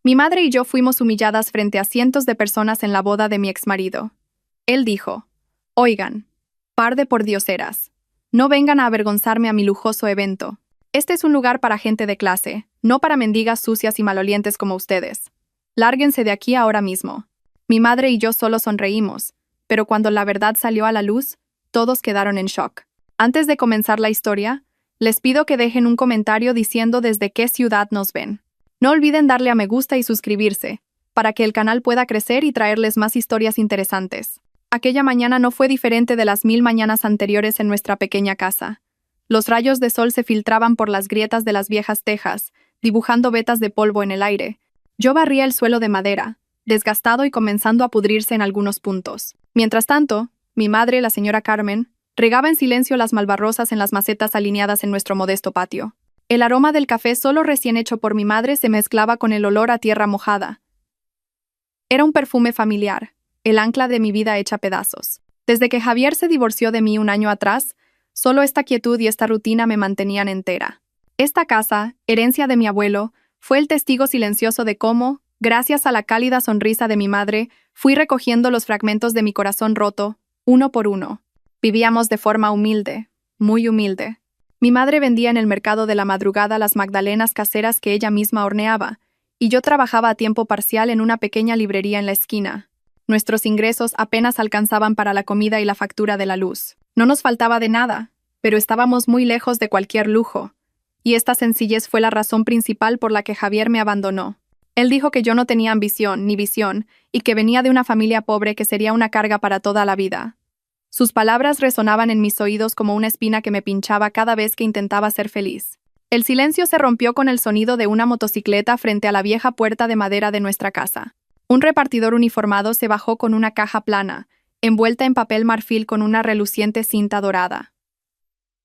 Mi madre y yo fuimos humilladas frente a cientos de personas en la boda de mi exmarido. Él dijo: «Oigan, par de pordioseras, no vengan a avergonzarme a mi lujoso evento. Este es un lugar para gente de clase, no para mendigas sucias y malolientes como ustedes. Lárguense de aquí ahora mismo». Mi madre y yo solo sonreímos, pero cuando la verdad salió a la luz, todos quedaron en shock. Antes de comenzar la historia, les pido que dejen un comentario diciendo desde qué ciudad nos ven. No olviden darle a me gusta y suscribirse, para que el canal pueda crecer y traerles más historias interesantes. Aquella mañana no fue diferente de las 1000 mañanas anteriores en nuestra pequeña casa. Los rayos de sol se filtraban por las grietas de las viejas tejas, dibujando vetas de polvo en el aire. Yo barría el suelo de madera, desgastado y comenzando a pudrirse en algunos puntos. Mientras tanto, mi madre, la señora Carmen, regaba en silencio las malvarrosas en las macetas alineadas en nuestro modesto patio. El aroma del café solo recién hecho por mi madre se mezclaba con el olor a tierra mojada. Era un perfume familiar, el ancla de mi vida hecha pedazos. Desde que Javier se divorció de mí un año atrás, solo esta quietud y esta rutina me mantenían entera. Esta casa, herencia de mi abuelo, fue el testigo silencioso de cómo, gracias a la cálida sonrisa de mi madre, fui recogiendo los fragmentos de mi corazón roto, uno por uno. Vivíamos de forma humilde, muy humilde. Mi madre vendía en el mercado de la madrugada las magdalenas caseras que ella misma horneaba, y yo trabajaba a tiempo parcial en una pequeña librería en la esquina. Nuestros ingresos apenas alcanzaban para la comida y la factura de la luz. No nos faltaba de nada, pero estábamos muy lejos de cualquier lujo, y esta sencillez fue la razón principal por la que Javier me abandonó. Él dijo que yo no tenía ambición ni visión, y que venía de una familia pobre que sería una carga para toda la vida. Sus palabras resonaban en mis oídos como una espina que me pinchaba cada vez que intentaba ser feliz. El silencio se rompió con el sonido de una motocicleta frente a la vieja puerta de madera de nuestra casa. Un repartidor uniformado se bajó con una caja plana, envuelta en papel marfil con una reluciente cinta dorada.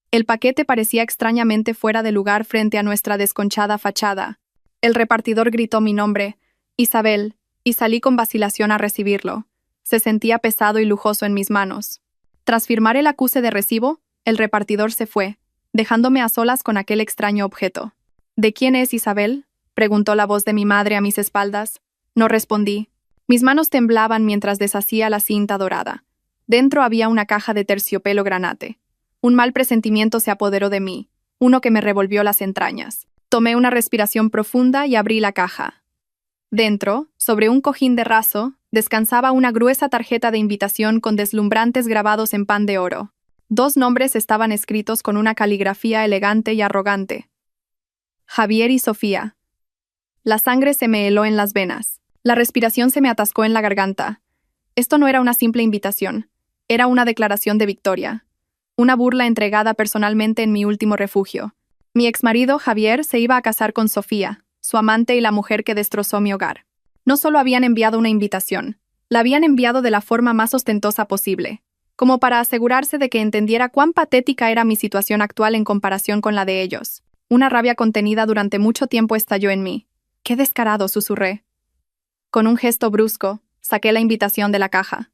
El paquete parecía extrañamente fuera de lugar frente a nuestra desconchada fachada. El repartidor gritó mi nombre, Isabel, y salí con vacilación a recibirlo. Se sentía pesado y lujoso en mis manos. Tras firmar el acuse de recibo, el repartidor se fue, dejándome a solas con aquel extraño objeto. ¿De quién es Isabel?, preguntó la voz de mi madre a mis espaldas. No respondí. Mis manos temblaban mientras deshacía la cinta dorada. Dentro había una caja de terciopelo granate. Un mal presentimiento se apoderó de mí, uno que me revolvió las entrañas. Tomé una respiración profunda y abrí la caja. Dentro, sobre un cojín de raso, descansaba una gruesa tarjeta de invitación con deslumbrantes grabados en pan de oro. 2 nombres estaban escritos con una caligrafía elegante y arrogante: Javier y Sofía. La sangre se me heló en las venas. La respiración se me atascó en la garganta. Esto no era una simple invitación. Era una declaración de victoria. Una burla entregada personalmente en mi último refugio. Mi exmarido, Javier, se iba a casar con Sofía, su amante y la mujer que destrozó mi hogar. No solo habían enviado una invitación, la habían enviado de la forma más ostentosa posible, como para asegurarse de que entendiera cuán patética era mi situación actual en comparación con la de ellos. Una rabia contenida durante mucho tiempo estalló en mí. ¡Qué descarado!, susurré. Con un gesto brusco, saqué la invitación de la caja.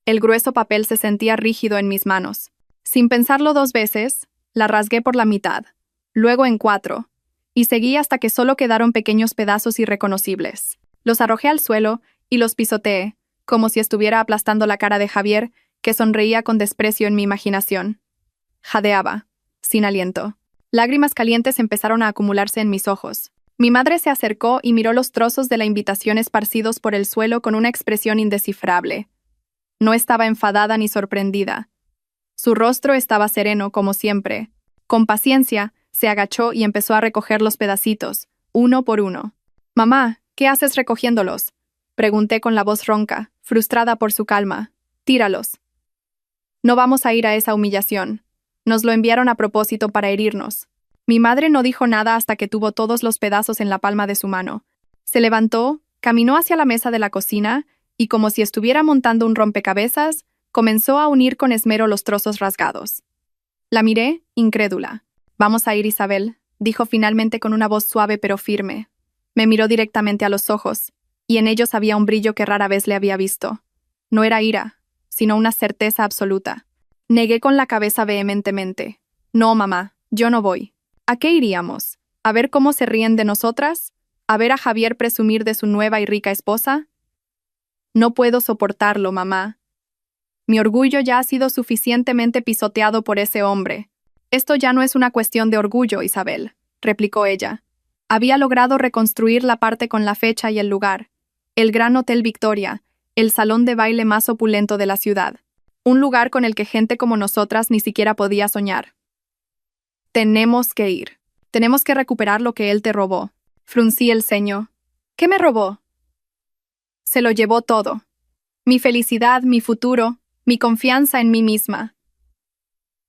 El grueso papel se sentía rígido en mis manos. Sin pensarlo 2 veces, la rasgué por la mitad, luego en 4, y seguí hasta que solo quedaron pequeños pedazos irreconocibles. Los arrojé al suelo y los pisoteé, como si estuviera aplastando la cara de Javier, que sonreía con desprecio en mi imaginación. Jadeaba, sin aliento. Lágrimas calientes empezaron a acumularse en mis ojos. Mi madre se acercó y miró los trozos de la invitación esparcidos por el suelo con una expresión indescifrable. No estaba enfadada ni sorprendida. Su rostro estaba sereno, como siempre. Con paciencia, se agachó y empezó a recoger los pedacitos, uno por uno. «Mamá, ¿qué haces recogiéndolos?», pregunté con la voz ronca, frustrada por su calma. «Tíralos. No vamos a ir a esa humillación. Nos lo enviaron a propósito para herirnos». Mi madre no dijo nada hasta que tuvo todos los pedazos en la palma de su mano. Se levantó, caminó hacia la mesa de la cocina y, como si estuviera montando un rompecabezas, comenzó a unir con esmero los trozos rasgados. La miré, incrédula. «Vamos a ir, Isabel», dijo finalmente con una voz suave pero firme. Me miró directamente a los ojos, y en ellos había un brillo que rara vez le había visto. No era ira, sino una certeza absoluta. Negué con la cabeza vehementemente. «No, mamá, yo no voy». «¿A qué iríamos? ¿A ver cómo se ríen de nosotras? ¿A ver a Javier presumir de su nueva y rica esposa? No puedo soportarlo, mamá. Mi orgullo ya ha sido suficientemente pisoteado por ese hombre. Esto ya no es una cuestión de orgullo, Isabel, replicó ella. Había logrado reconstruir la parte con la fecha y el lugar. El Gran Hotel Victoria, el salón de baile más opulento de la ciudad. Un lugar con el que gente como nosotras ni siquiera podía soñar. Tenemos que ir. Tenemos que recuperar lo que él te robó. Fruncí el ceño. ¿Qué me robó? Se lo llevó todo. Mi felicidad, mi futuro, mi confianza en mí misma.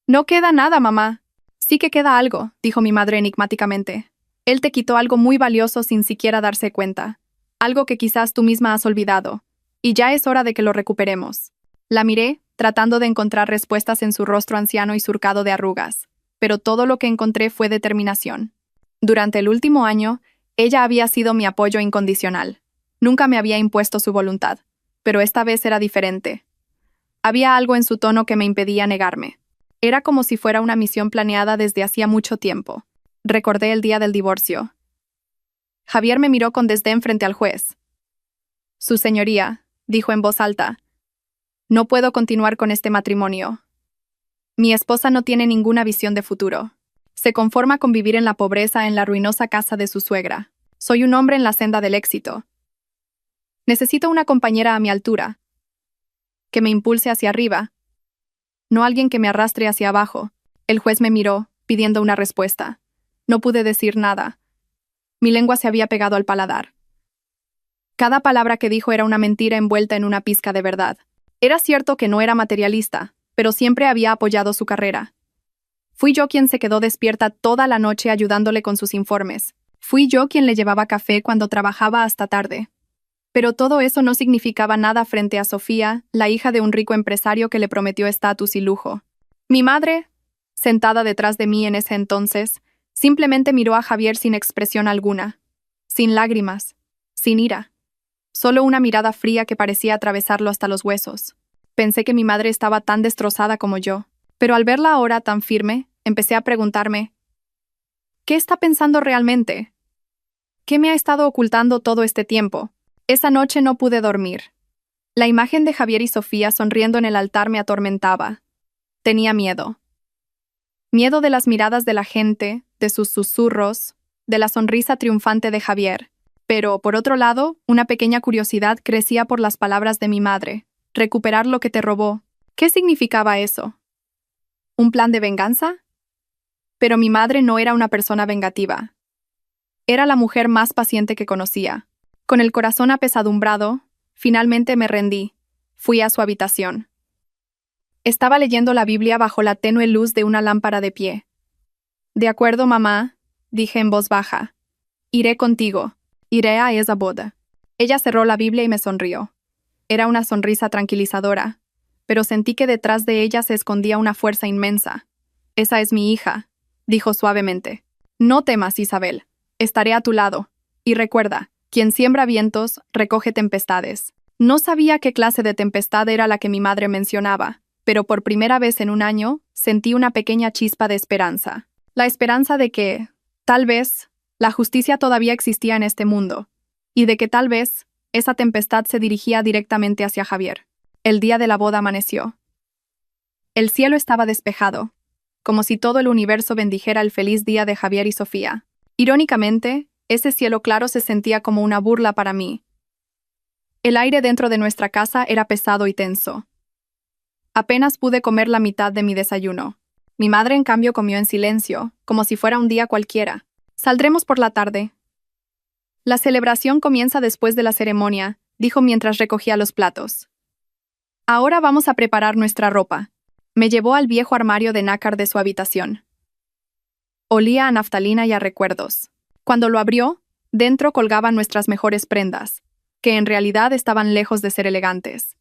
No queda nada, mamá. Sí que queda algo, dijo mi madre enigmáticamente. Él te quitó algo muy valioso sin siquiera darse cuenta. Algo que quizás tú misma has olvidado. Y ya es hora de que lo recuperemos. La miré, tratando de encontrar respuestas en su rostro anciano y surcado de arrugas. Pero todo lo que encontré fue determinación. Durante el último año, ella había sido mi apoyo incondicional. Nunca me había impuesto su voluntad. Pero esta vez era diferente. Había algo en su tono que me impedía negarme. Era como si fuera una misión planeada desde hacía mucho tiempo. Recordé el día del divorcio. Javier me miró con desdén frente al juez. Su señoría, dijo en voz alta, no puedo continuar con este matrimonio. Mi esposa no tiene ninguna visión de futuro. Se conforma con vivir en la pobreza en la ruinosa casa de su suegra. Soy un hombre en la senda del éxito. Necesito una compañera a mi altura, que me impulse hacia arriba, no alguien que me arrastre hacia abajo. El juez me miró, pidiendo una respuesta. No pude decir nada. Mi lengua se había pegado al paladar. Cada palabra que dijo era una mentira envuelta en una pizca de verdad. Era cierto que no era materialista, pero siempre había apoyado su carrera. Fui yo quien se quedó despierta toda la noche ayudándole con sus informes. Fui yo quien le llevaba café cuando trabajaba hasta tarde. Pero todo eso no significaba nada frente a Sofía, la hija de un rico empresario que le prometió estatus y lujo. Mi madre, sentada detrás de mí en ese entonces, simplemente miró a Javier sin expresión alguna, sin lágrimas, sin ira. Solo una mirada fría que parecía atravesarlo hasta los huesos. Pensé que mi madre estaba tan destrozada como yo, pero al verla ahora tan firme, empecé a preguntarme, ¿qué está pensando realmente? ¿Qué me ha estado ocultando todo este tiempo? Esa noche no pude dormir. La imagen de Javier y Sofía sonriendo en el altar me atormentaba. Tenía miedo. Miedo de las miradas de la gente, de sus susurros, de la sonrisa triunfante de Javier. Pero, por otro lado, una pequeña curiosidad crecía por las palabras de mi madre. Recuperar lo que te robó. ¿Qué significaba eso? ¿Un plan de venganza? Pero mi madre no era una persona vengativa. Era la mujer más paciente que conocía. Con el corazón apesadumbrado, finalmente me rendí. Fui a su habitación. Estaba leyendo la Biblia bajo la tenue luz de una lámpara de pie. De acuerdo, mamá, dije en voz baja. Iré contigo. Iré a esa boda. Ella cerró la Biblia y me sonrió. Era una sonrisa tranquilizadora, pero sentí que detrás de ella se escondía una fuerza inmensa. Esa es mi hija, dijo suavemente. No temas, Isabel. Estaré a tu lado. Y recuerda, quien siembra vientos, recoge tempestades. No sabía qué clase de tempestad era la que mi madre mencionaba, pero por primera vez en un año sentí una pequeña chispa de esperanza. La esperanza de que, tal vez, la justicia todavía existía en este mundo, y de que tal vez, esa tempestad se dirigía directamente hacia Javier. El día de la boda amaneció. El cielo estaba despejado, como si todo el universo bendijera el feliz día de Javier y Sofía. Irónicamente, ese cielo claro se sentía como una burla para mí. El aire dentro de nuestra casa era pesado y tenso. Apenas pude comer la mitad de mi desayuno. Mi madre, en cambio, comió en silencio, como si fuera un día cualquiera. Saldremos por la tarde. La celebración comienza después de la ceremonia, dijo mientras recogía los platos. Ahora vamos a preparar nuestra ropa. Me llevó al viejo armario de nácar de su habitación. Olía a naftalina y a recuerdos. Cuando lo abrió, dentro colgaban nuestras mejores prendas, que en realidad estaban lejos de ser elegantes.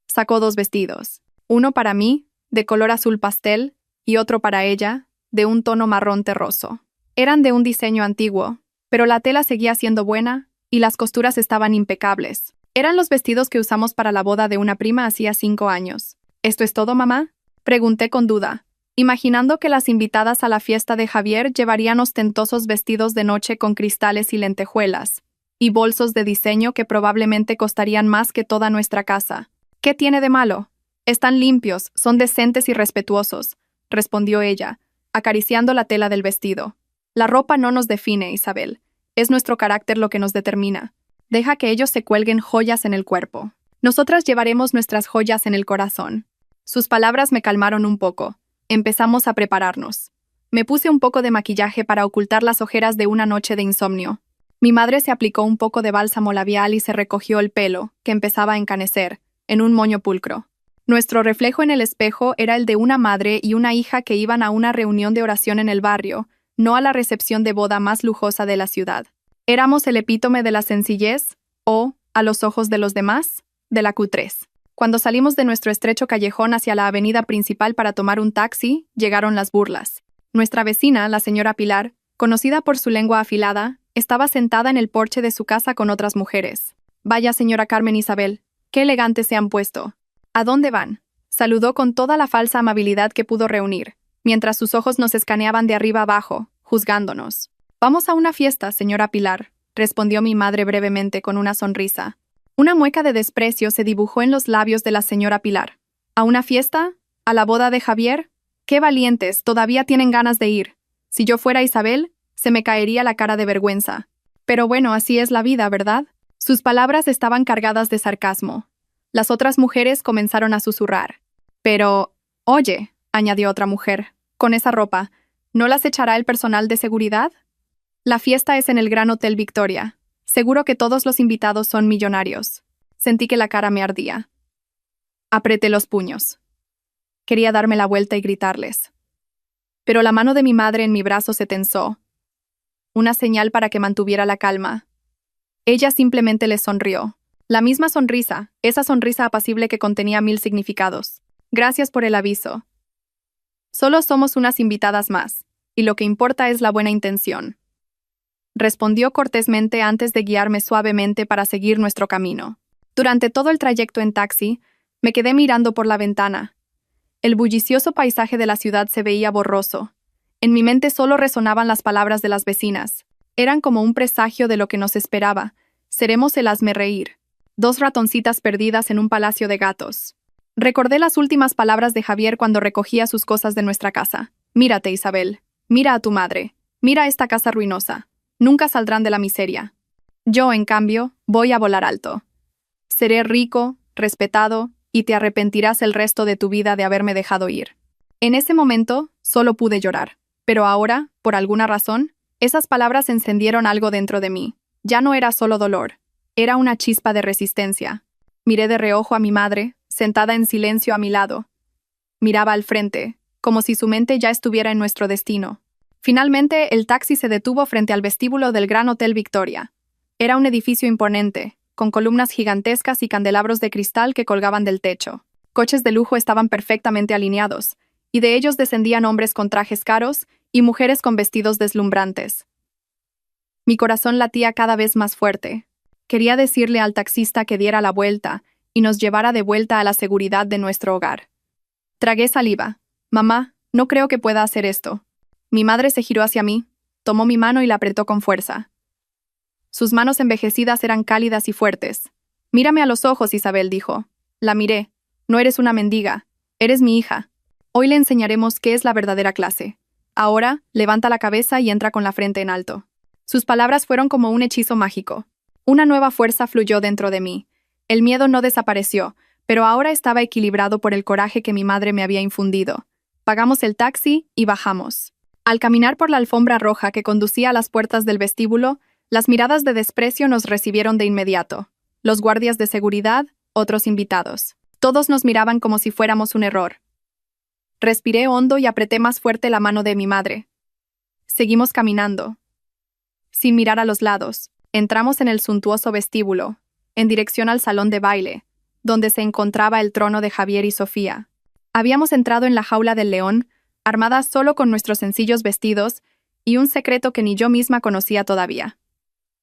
Sacó 2 vestidos, uno para mí, de color azul pastel, y otro para ella, de un tono marrón terroso. Eran de un diseño antiguo, pero la tela seguía siendo buena, y las costuras estaban impecables. Eran los vestidos que usamos para la boda de una prima hacía 5 años. ¿Esto es todo, mamá? Pregunté con duda. imaginando que las invitadas a la fiesta de Javier llevarían ostentosos vestidos de noche con cristales y lentejuelas, y bolsos de diseño que probablemente costarían más que toda nuestra casa. ¿Qué tiene de malo? Están limpios, son decentes y respetuosos, respondió ella, acariciando la tela del vestido. La ropa no nos define, Isabel. Es nuestro carácter lo que nos determina. Deja que ellos se cuelguen joyas en el cuerpo. Nosotras llevaremos nuestras joyas en el corazón. Sus palabras me calmaron un poco. Empezamos a prepararnos. Me puse un poco de maquillaje para ocultar las ojeras de una noche de insomnio. Mi madre se aplicó un poco de bálsamo labial y se recogió el pelo, que empezaba a encanecer, en un moño pulcro. Nuestro reflejo en el espejo era el de una madre y una hija que iban a una reunión de oración en el barrio, no a la recepción de boda más lujosa de la ciudad. Éramos el epítome de la sencillez, o, a los ojos de los demás, de la cutrez. Cuando salimos de nuestro estrecho callejón hacia la avenida principal para tomar un taxi, llegaron las burlas. Nuestra vecina, la señora Pilar, conocida por su lengua afilada, estaba sentada en el porche de su casa con otras mujeres. Vaya, señora Carmen Isabel, qué elegantes se han puesto. ¿A dónde van? Saludó con toda la falsa amabilidad que pudo reunir, mientras sus ojos nos escaneaban de arriba abajo, juzgándonos. Vamos a una fiesta, señora Pilar, respondió mi madre brevemente con una sonrisa. Una mueca de desprecio se dibujó en los labios de la señora Pilar. ¿A una fiesta? ¿A la boda de Javier? ¡Qué valientes! Todavía tienen ganas de ir. Si yo fuera Isabel, se me caería la cara de vergüenza. Pero bueno, así es la vida, ¿verdad? Sus palabras estaban cargadas de sarcasmo. Las otras mujeres comenzaron a susurrar. Pero, oye, añadió otra mujer, con esa ropa, ¿no las echará el personal de seguridad? La fiesta es en el Gran Hotel Victoria. Seguro que todos los invitados son millonarios. Sentí que la cara me ardía. Apreté los puños. Quería darme la vuelta y gritarles. Pero la mano de mi madre en mi brazo se tensó. Una señal para que mantuviera la calma. Ella simplemente les sonrió. La misma sonrisa, esa sonrisa apacible que contenía 1000 significados. Gracias por el aviso. Solo somos unas invitadas más, y lo que importa es la buena intención. Respondió cortésmente antes de guiarme suavemente para seguir nuestro camino. Durante todo el trayecto en taxi, me quedé mirando por la ventana. El bullicioso paisaje de la ciudad se veía borroso. En mi mente solo resonaban las palabras de las vecinas. Eran como un presagio de lo que nos esperaba. Seremos el hazmerreír. 2 ratoncitas perdidas en un palacio de gatos. Recordé las últimas palabras de Javier cuando recogía sus cosas de nuestra casa. Mírate, Isabel. Mira a tu madre. Mira esta casa ruinosa. Nunca saldrán de la miseria. Yo, en cambio, voy a volar alto. Seré rico, respetado, y te arrepentirás el resto de tu vida de haberme dejado ir. En ese momento, solo pude llorar. Pero ahora, por alguna razón, esas palabras encendieron algo dentro de mí. Ya no era solo dolor. Era una chispa de resistencia. Miré de reojo a mi madre, sentada en silencio a mi lado. Miraba al frente, como si su mente ya estuviera en nuestro destino. Finalmente, el taxi se detuvo frente al vestíbulo del Gran Hotel Victoria. Era un edificio imponente, con columnas gigantescas y candelabros de cristal que colgaban del techo. Coches de lujo estaban perfectamente alineados, y de ellos descendían hombres con trajes caros y mujeres con vestidos deslumbrantes. Mi corazón latía cada vez más fuerte. Quería decirle al taxista que diera la vuelta y nos llevara de vuelta a la seguridad de nuestro hogar. Tragué saliva. Mamá, no creo que pueda hacer esto. Mi madre se giró hacia mí, tomó mi mano y la apretó con fuerza. Sus manos envejecidas eran cálidas y fuertes. Mírame a los ojos, Isabel, dijo. La miré. No eres una mendiga. Eres mi hija. Hoy le enseñaremos qué es la verdadera clase. Ahora, levanta la cabeza y entra con la frente en alto. Sus palabras fueron como un hechizo mágico. Una nueva fuerza fluyó dentro de mí. El miedo no desapareció, pero ahora estaba equilibrado por el coraje que mi madre me había infundido. Pagamos el taxi y bajamos. Al caminar por la alfombra roja que conducía a las puertas del vestíbulo, las miradas de desprecio nos recibieron de inmediato. Los guardias de seguridad, otros invitados. Todos nos miraban como si fuéramos un error. Respiré hondo y apreté más fuerte la mano de mi madre. Seguimos caminando. Sin mirar a los lados, entramos en el suntuoso vestíbulo, en dirección al salón de baile, donde se encontraba el trono de Javier y Sofía. Habíamos entrado en la jaula del león, armadas solo con nuestros sencillos vestidos y un secreto que ni yo misma conocía todavía.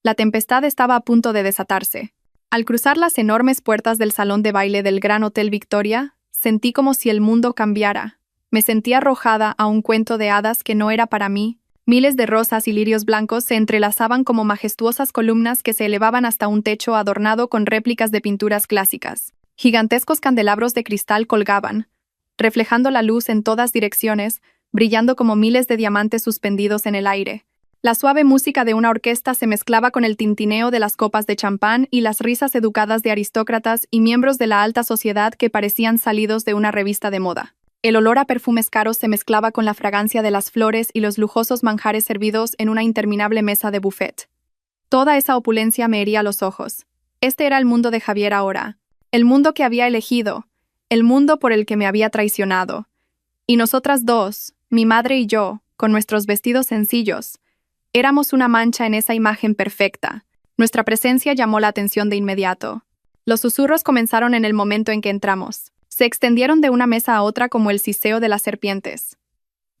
La tempestad estaba a punto de desatarse. Al cruzar las enormes puertas del salón de baile del Gran Hotel Victoria, sentí como si el mundo cambiara. Me sentí arrojada a un cuento de hadas que no era para mí. Miles de rosas y lirios blancos se entrelazaban como majestuosas columnas que se elevaban hasta un techo adornado con réplicas de pinturas clásicas. Gigantescos candelabros de cristal colgaban, reflejando la luz en todas direcciones, brillando como miles de diamantes suspendidos en el aire. La suave música de una orquesta se mezclaba con el tintineo de las copas de champán y las risas educadas de aristócratas y miembros de la alta sociedad que parecían salidos de una revista de moda. El olor a perfumes caros se mezclaba con la fragancia de las flores y los lujosos manjares servidos en una interminable mesa de buffet. Toda esa opulencia me hería los ojos. Este era el mundo de Javier ahora, el mundo que había elegido, el mundo por el que me había traicionado. Y nosotras dos, mi madre y yo, con nuestros vestidos sencillos, éramos una mancha en esa imagen perfecta. Nuestra presencia llamó la atención de inmediato. Los susurros comenzaron en el momento en que entramos. Se extendieron de una mesa a otra como el siseo de las serpientes.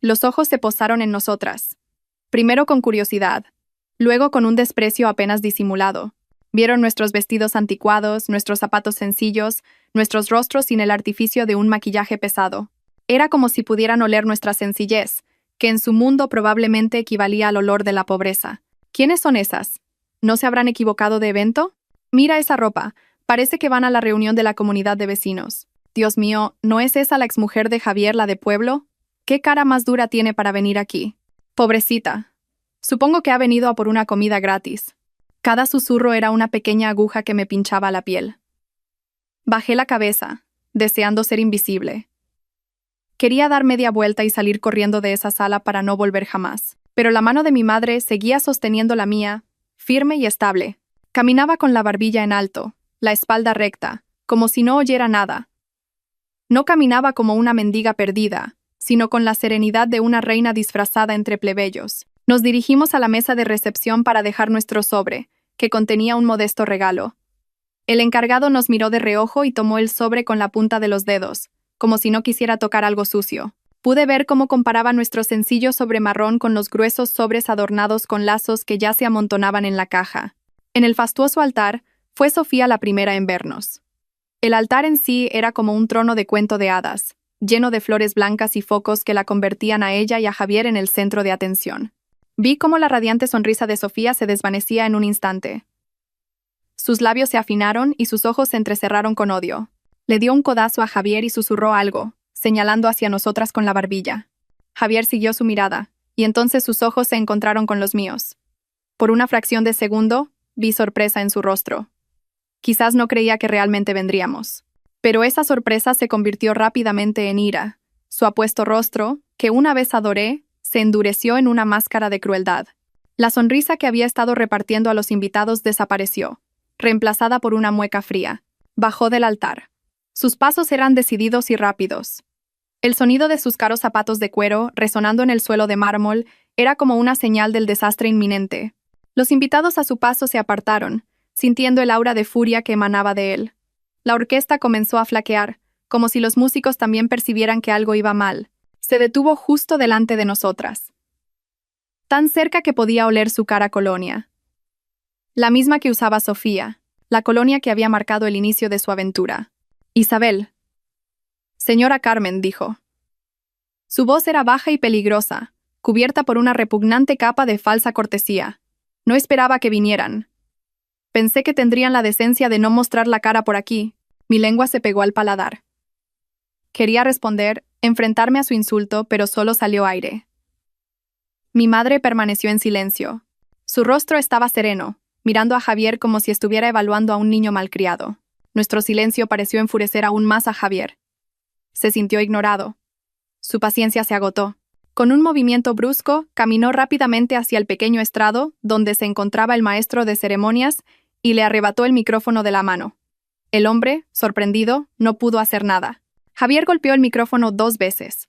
Los ojos se posaron en nosotras. Primero con curiosidad, luego con un desprecio apenas disimulado. Vieron nuestros vestidos anticuados, nuestros zapatos sencillos, nuestros rostros sin el artificio de un maquillaje pesado. Era como si pudieran oler nuestra sencillez, que en su mundo probablemente equivalía al olor de la pobreza. ¿Quiénes son esas? ¿No se habrán equivocado de evento? Mira esa ropa, parece que van a la reunión de la comunidad de vecinos. Dios mío, ¿no es esa la exmujer de Javier, la de pueblo? ¿Qué cara más dura tiene para venir aquí? Pobrecita. Supongo que ha venido a por una comida gratis. Cada susurro era una pequeña aguja que me pinchaba la piel. Bajé la cabeza, deseando ser invisible. Quería dar media vuelta y salir corriendo de esa sala para no volver jamás. Pero la mano de mi madre seguía sosteniendo la mía, firme y estable. Caminaba con la barbilla en alto, la espalda recta, como si no oyera nada. No caminaba como una mendiga perdida, sino con la serenidad de una reina disfrazada entre plebeyos. Nos dirigimos a la mesa de recepción para dejar nuestro sobre, que contenía un modesto regalo. El encargado nos miró de reojo y tomó el sobre con la punta de los dedos, como si no quisiera tocar algo sucio. Pude ver cómo comparaba nuestro sencillo sobre marrón con los gruesos sobres adornados con lazos que ya se amontonaban en la caja. En el fastuoso altar, fue Sofía la primera en vernos. El altar en sí era como un trono de cuento de hadas, lleno de flores blancas y focos que la convertían a ella y a Javier en el centro de atención. Vi cómo la radiante sonrisa de Sofía se desvanecía en un instante. Sus labios se afinaron y sus ojos se entrecerraron con odio. Le dio un codazo a Javier y susurró algo, señalando hacia nosotras con la barbilla. Javier siguió su mirada, y entonces sus ojos se encontraron con los míos. Por una fracción de segundo, vi sorpresa en su rostro. Quizás no creía que realmente vendríamos. Pero esa sorpresa se convirtió rápidamente en ira. Su apuesto rostro, que una vez adoré, se endureció en una máscara de crueldad. La sonrisa que había estado repartiendo a los invitados desapareció, reemplazada por una mueca fría. Bajó del altar. Sus pasos eran decididos y rápidos. El sonido de sus caros zapatos de cuero, resonando en el suelo de mármol, era como una señal del desastre inminente. Los invitados a su paso se apartaron, sintiendo el aura de furia que emanaba de él. La orquesta comenzó a flaquear, como si los músicos también percibieran que algo iba mal. Se detuvo justo delante de nosotras. Tan cerca que podía oler su cara colonia. La misma que usaba Sofía, la colonia que había marcado el inicio de su aventura. Isabel. Señora Carmen, dijo. Su voz era baja y peligrosa, cubierta por una repugnante capa de falsa cortesía. No esperaba que vinieran. Pensé que tendrían la decencia de no mostrar la cara por aquí. Mi lengua se pegó al paladar. Quería responder, enfrentarme a su insulto, pero solo salió aire. Mi madre permaneció en silencio. Su rostro estaba sereno, mirando a Javier como si estuviera evaluando a un niño malcriado. Nuestro silencio pareció enfurecer aún más a Javier. Se sintió ignorado. Su paciencia se agotó. Con un movimiento brusco, caminó rápidamente hacia el pequeño estrado, donde se encontraba el maestro de ceremonias, y le arrebató el micrófono de la mano. El hombre, sorprendido, no pudo hacer nada. Javier golpeó el micrófono 2 veces.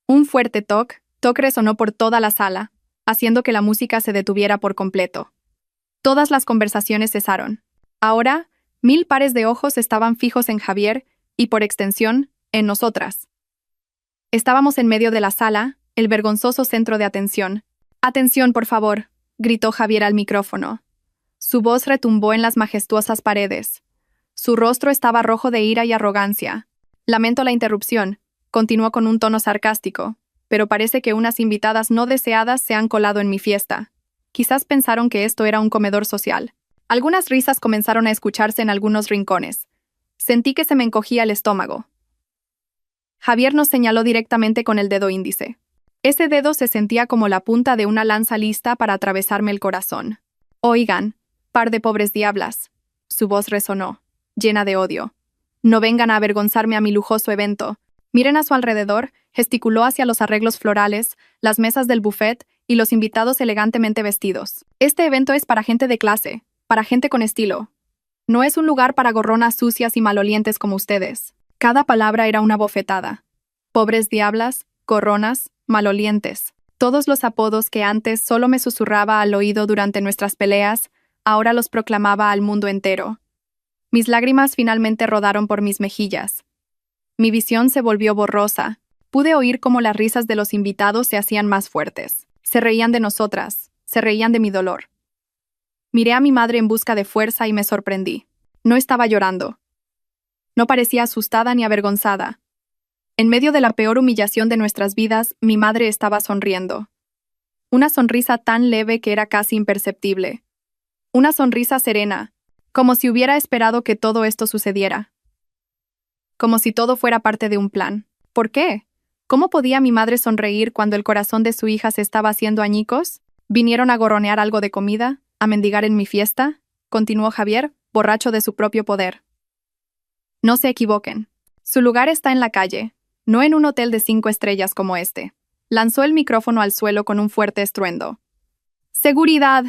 Un fuerte toc resonó por toda la sala, haciendo que la música se detuviera por completo. Todas las conversaciones cesaron. Ahora, 1000 pares de ojos estaban fijos en Javier y, por extensión, en nosotras. Estábamos en medio de la sala, el vergonzoso centro de atención. «Atención, por favor», gritó Javier al micrófono. Su voz retumbó en las majestuosas paredes. Su rostro estaba rojo de ira y arrogancia. «Lamento la interrupción», continuó con un tono sarcástico, pero parece que unas invitadas no deseadas se han colado en mi fiesta. Quizás pensaron que esto era un comedor social. Algunas risas comenzaron a escucharse en algunos rincones. Sentí que se me encogía el estómago. Javier nos señaló directamente con el dedo índice. Ese dedo se sentía como la punta de una lanza lista para atravesarme el corazón. Oigan, par de pobres diablas. Su voz resonó, llena de odio. No vengan a avergonzarme a mi lujoso evento. Miren a su alrededor, gesticuló hacia los arreglos florales, las mesas del buffet y los invitados elegantemente vestidos. Este evento es para gente de clase, para gente con estilo. No es un lugar para gorronas sucias y malolientes como ustedes. Cada palabra era una bofetada. Pobres diablas, gorronas, malolientes. Todos los apodos que antes solo me susurraba al oído durante nuestras peleas, ahora los proclamaba al mundo entero. Mis lágrimas finalmente rodaron por mis mejillas. Mi visión se volvió borrosa. Pude oír cómo las risas de los invitados se hacían más fuertes. Se reían de nosotras, se reían de mi dolor. Miré a mi madre en busca de fuerza y me sorprendí. No estaba llorando. No parecía asustada ni avergonzada. En medio de la peor humillación de nuestras vidas, mi madre estaba sonriendo. Una sonrisa tan leve que era casi imperceptible. Una sonrisa serena, como si hubiera esperado que todo esto sucediera. Como si todo fuera parte de un plan. ¿Por qué? ¿Cómo podía mi madre sonreír cuando el corazón de su hija se estaba haciendo añicos? ¿Vinieron a gorronear algo de comida? ¿A mendigar en mi fiesta? Continuó Javier, borracho de su propio poder. No se equivoquen. Su lugar está en la calle, no en un hotel de 5 estrellas como este. Lanzó el micrófono al suelo con un fuerte estruendo. ¡Seguridad!,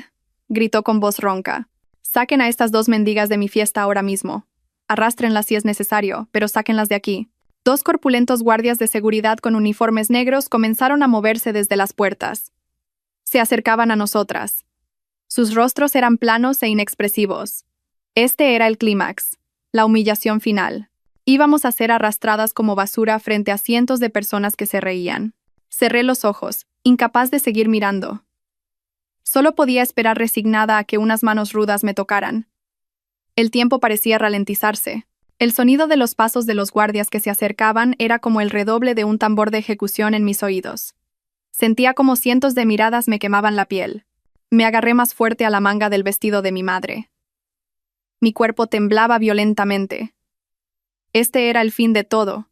gritó con voz ronca. Saquen a estas dos mendigas de mi fiesta ahora mismo. Arrástrenlas si es necesario, pero sáquenlas de aquí. 2 corpulentos guardias de seguridad con uniformes negros comenzaron a moverse desde las puertas. Se acercaban a nosotras. Sus rostros eran planos e inexpresivos. Este era el clímax, la humillación final. Íbamos a ser arrastradas como basura frente a cientos de personas que se reían. Cerré los ojos, incapaz de seguir mirando. Solo podía esperar resignada a que unas manos rudas me tocaran. El tiempo parecía ralentizarse. El sonido de los pasos de los guardias que se acercaban era como el redoble de un tambor de ejecución en mis oídos. Sentía como cientos de miradas me quemaban la piel. Me agarré más fuerte a la manga del vestido de mi madre. Mi cuerpo temblaba violentamente. Este era el fin de todo.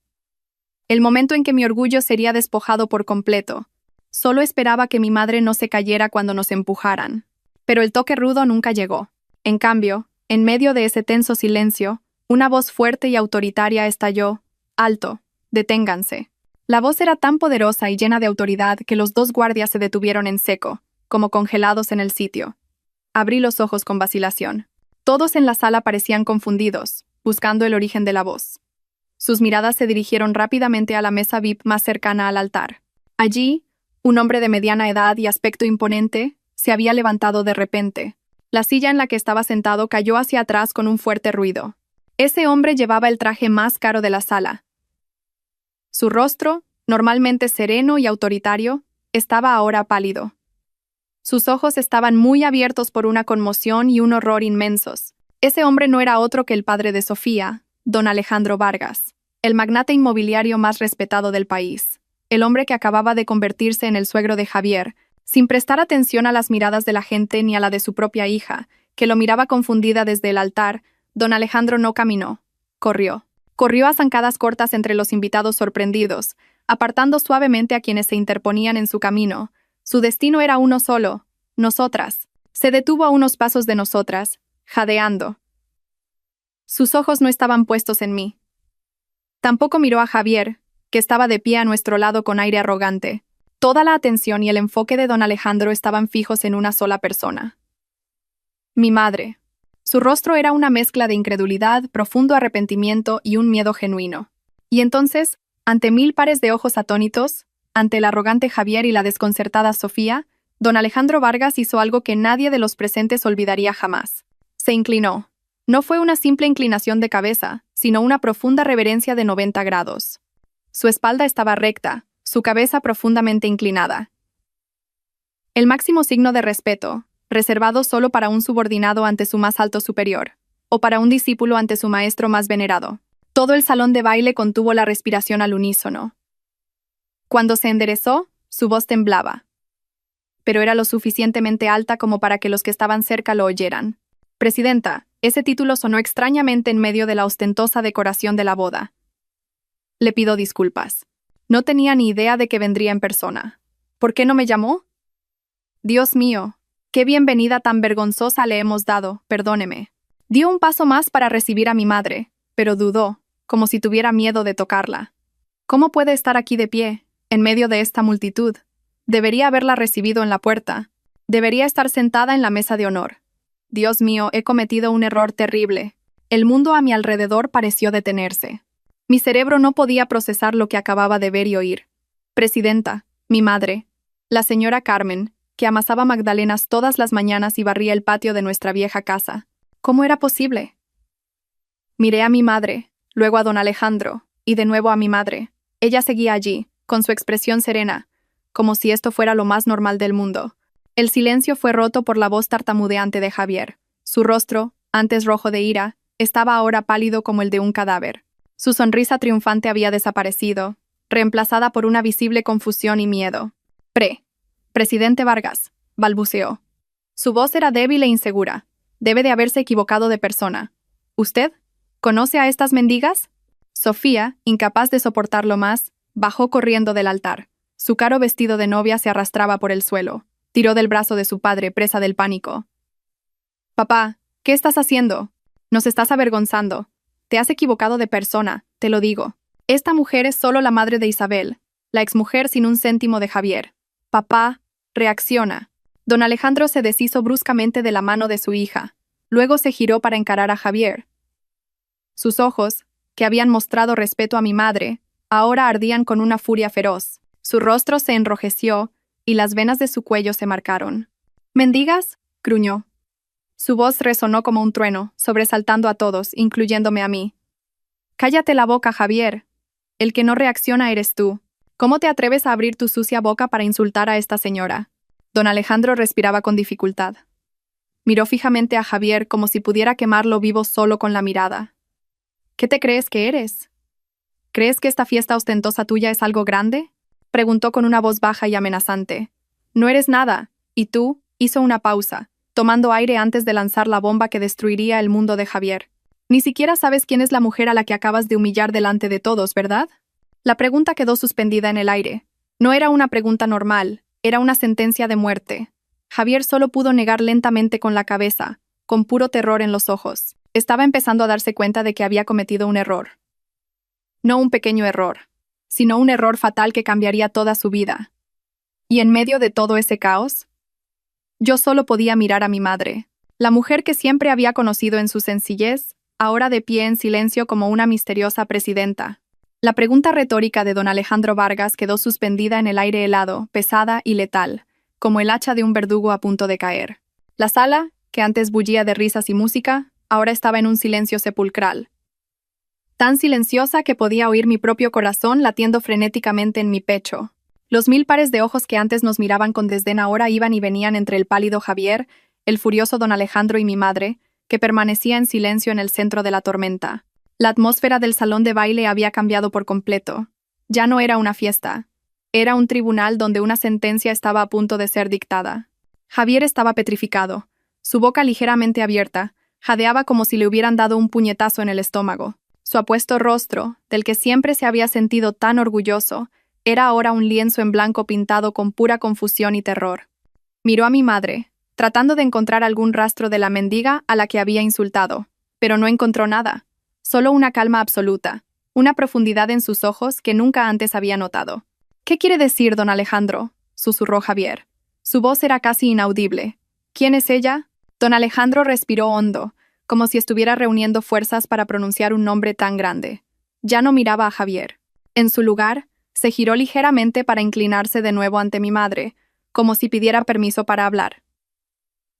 El momento en que mi orgullo sería despojado por completo. Solo esperaba que mi madre no se cayera cuando nos empujaran. Pero el toque rudo nunca llegó. En cambio, en medio de ese tenso silencio, una voz fuerte y autoritaria estalló. «Alto, deténganse». La voz era tan poderosa y llena de autoridad que los 2 guardias se detuvieron en seco, como congelados en el sitio. Abrí los ojos con vacilación. Todos en la sala parecían confundidos, buscando el origen de la voz. Sus miradas se dirigieron rápidamente a la mesa VIP más cercana al altar. Allí, un hombre de mediana edad y aspecto imponente se había levantado de repente. La silla en la que estaba sentado cayó hacia atrás con un fuerte ruido. Ese hombre llevaba el traje más caro de la sala. Su rostro, normalmente sereno y autoritario, estaba ahora pálido. Sus ojos estaban muy abiertos por una conmoción y un horror inmensos. Ese hombre no era otro que el padre de Sofía, don Alejandro Vargas, el magnate inmobiliario más respetado del país, el hombre que acababa de convertirse en el suegro de Javier, sin prestar atención a las miradas de la gente ni a la de su propia hija, que lo miraba confundida desde el altar. Don Alejandro no caminó, corrió. Corrió a zancadas cortas entre los invitados sorprendidos, apartando suavemente a quienes se interponían en su camino. Su destino era uno solo, nosotras. Se detuvo a unos pasos de nosotras, jadeando. Sus ojos no estaban puestos en mí. Tampoco miró a Javier, que estaba de pie a nuestro lado con aire arrogante. Toda la atención y el enfoque de don Alejandro estaban fijos en una sola persona. Mi madre. Su rostro era una mezcla de incredulidad, profundo arrepentimiento y un miedo genuino. Y entonces, ante 1000 pares de ojos atónitos, ante el arrogante Javier y la desconcertada Sofía, don Alejandro Vargas hizo algo que nadie de los presentes olvidaría jamás. Se inclinó. No fue una simple inclinación de cabeza, sino una profunda reverencia de 90 grados. Su espalda estaba recta, su cabeza profundamente inclinada. El máximo signo de respeto, reservado solo para un subordinado ante su más alto superior, o para un discípulo ante su maestro más venerado. Todo el salón de baile contuvo la respiración al unísono. Cuando se enderezó, su voz temblaba, pero era lo suficientemente alta como para que los que estaban cerca lo oyeran. Presidenta, ese título sonó extrañamente en medio de la ostentosa decoración de la boda. Le pido disculpas. No tenía ni idea de que vendría en persona. ¿Por qué no me llamó? Dios mío, qué bienvenida tan vergonzosa le hemos dado, perdóneme. Dio un paso más para recibir a mi madre, pero dudó, como si tuviera miedo de tocarla. ¿Cómo puede estar aquí de pie, en medio de esta multitud? Debería haberla recibido en la puerta. Debería estar sentada en la mesa de honor. Dios mío, he cometido un error terrible. El mundo a mi alrededor pareció detenerse. Mi cerebro no podía procesar lo que acababa de ver y oír. Presidenta, mi madre, la señora Carmen, que amasaba magdalenas todas las mañanas y barría el patio de nuestra vieja casa. ¿Cómo era posible? Miré a mi madre, luego a don Alejandro, y de nuevo a mi madre. Ella seguía allí, con su expresión serena, como si esto fuera lo más normal del mundo. El silencio fue roto por la voz tartamudeante de Javier. Su rostro, antes rojo de ira, estaba ahora pálido como el de un cadáver. Su sonrisa triunfante había desaparecido, reemplazada por una visible confusión y miedo. Presidente Vargas, balbuceó. Su voz era débil e insegura. Debe de haberse equivocado de persona. ¿Usted? ¿Conoce a estas mendigas? Sofía, incapaz de soportarlo más, bajó corriendo del altar. Su caro vestido de novia se arrastraba por el suelo. Tiró del brazo de su padre, presa del pánico. Papá, ¿qué estás haciendo? Nos estás avergonzando. Te has equivocado de persona, te lo digo. Esta mujer es solo la madre de Isabel, la exmujer sin un céntimo de Javier. Papá, reacciona. Don Alejandro se deshizo bruscamente de la mano de su hija. Luego se giró para encarar a Javier. Sus ojos, que habían mostrado respeto a mi madre, ahora ardían con una furia feroz. Su rostro se enrojeció y las venas de su cuello se marcaron. ¿Mendigas? Gruñó. Su voz resonó como un trueno, sobresaltando a todos, incluyéndome a mí. Cállate la boca, Javier. El que no reacciona eres tú. ¿Cómo te atreves a abrir tu sucia boca para insultar a esta señora? Don Alejandro respiraba con dificultad. Miró fijamente a Javier como si pudiera quemarlo vivo solo con la mirada. ¿Qué te crees que eres? ¿Crees que esta fiesta ostentosa tuya es algo grande? Preguntó con una voz baja y amenazante. No eres nada. ¿Y tú? Hizo una pausa, tomando aire antes de lanzar la bomba que destruiría el mundo de Javier. Ni siquiera sabes quién es la mujer a la que acabas de humillar delante de todos, ¿verdad? La pregunta quedó suspendida en el aire. No era una pregunta normal, era una sentencia de muerte. Javier solo pudo negar lentamente con la cabeza, con puro terror en los ojos. Estaba empezando a darse cuenta de que había cometido un error. No un pequeño error, sino un error fatal que cambiaría toda su vida. Y en medio de todo ese caos, yo solo podía mirar a mi madre, la mujer que siempre había conocido en su sencillez, ahora de pie en silencio como una misteriosa presidenta. La pregunta retórica de don Alejandro Vargas quedó suspendida en el aire helado, pesada y letal, como el hacha de un verdugo a punto de caer. La sala, que antes bullía de risas y música, ahora estaba en un silencio sepulcral. Tan silenciosa que podía oír mi propio corazón latiendo frenéticamente en mi pecho. Los 1000 pares de ojos que antes nos miraban con desdén ahora iban y venían entre el pálido Javier, el furioso don Alejandro y mi madre, que permanecía en silencio en el centro de la tormenta. La atmósfera del salón de baile había cambiado por completo. Ya no era una fiesta. Era un tribunal donde una sentencia estaba a punto de ser dictada. Javier estaba petrificado. Su boca ligeramente abierta, jadeaba como si le hubieran dado un puñetazo en el estómago. Su apuesto rostro, del que siempre se había sentido tan orgulloso, era ahora un lienzo en blanco pintado con pura confusión y terror. Miró a mi madre, tratando de encontrar algún rastro de la mendiga a la que había insultado, pero no encontró nada, solo una calma absoluta, una profundidad en sus ojos que nunca antes había notado. ¿Qué quiere decir, don Alejandro?, susurró Javier. Su voz era casi inaudible. ¿Quién es ella? Don Alejandro respiró hondo, como si estuviera reuniendo fuerzas para pronunciar un nombre tan grande. Ya no miraba a Javier. En su lugar, se giró ligeramente para inclinarse de nuevo ante mi madre, como si pidiera permiso para hablar.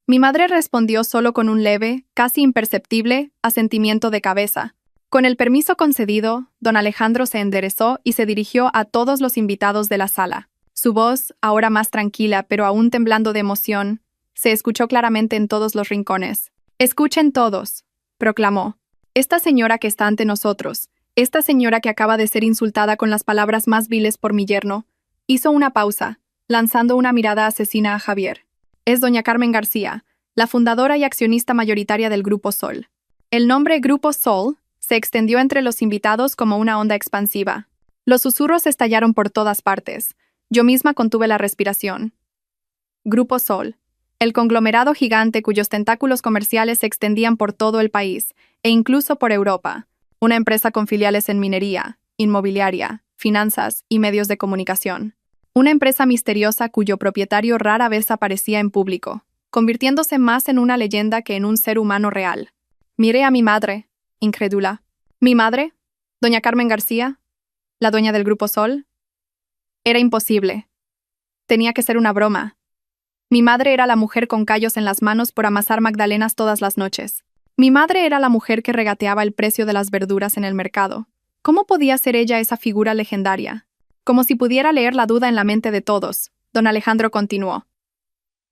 Mi madre respondió solo con un leve, casi imperceptible, asentimiento de cabeza. Con el permiso concedido, don Alejandro se enderezó y se dirigió a todos los invitados de la sala. Su voz, ahora más tranquila pero aún temblando de emoción, se escuchó claramente en todos los rincones. «Escuchen todos», proclamó. «Esta señora que está ante nosotros, esta señora que acaba de ser insultada con las palabras más viles por mi yerno, Hizo una pausa, lanzando una mirada asesina a Javier. Es doña Carmen García, la fundadora y accionista mayoritaria del Grupo Sol. El nombre Grupo Sol se extendió entre los invitados como una onda expansiva. Los susurros estallaron por todas partes. Yo misma contuve la respiración. Grupo Sol, el conglomerado gigante cuyos tentáculos comerciales se extendían por todo el país, e incluso por Europa. Una empresa con filiales en minería, inmobiliaria, finanzas y medios de comunicación. Una empresa misteriosa cuyo propietario rara vez aparecía en público, convirtiéndose más en una leyenda que en un ser humano real. Miré a mi madre, incrédula. ¿Mi madre? ¿Doña Carmen García? ¿La dueña del Grupo Sol? Era imposible. Tenía que ser una broma. Mi madre era la mujer con callos en las manos por amasar magdalenas todas las noches. Mi madre era la mujer que regateaba el precio de las verduras en el mercado. ¿Cómo podía ser ella esa figura legendaria? Como si pudiera leer la duda en la mente de todos, don Alejandro continuó.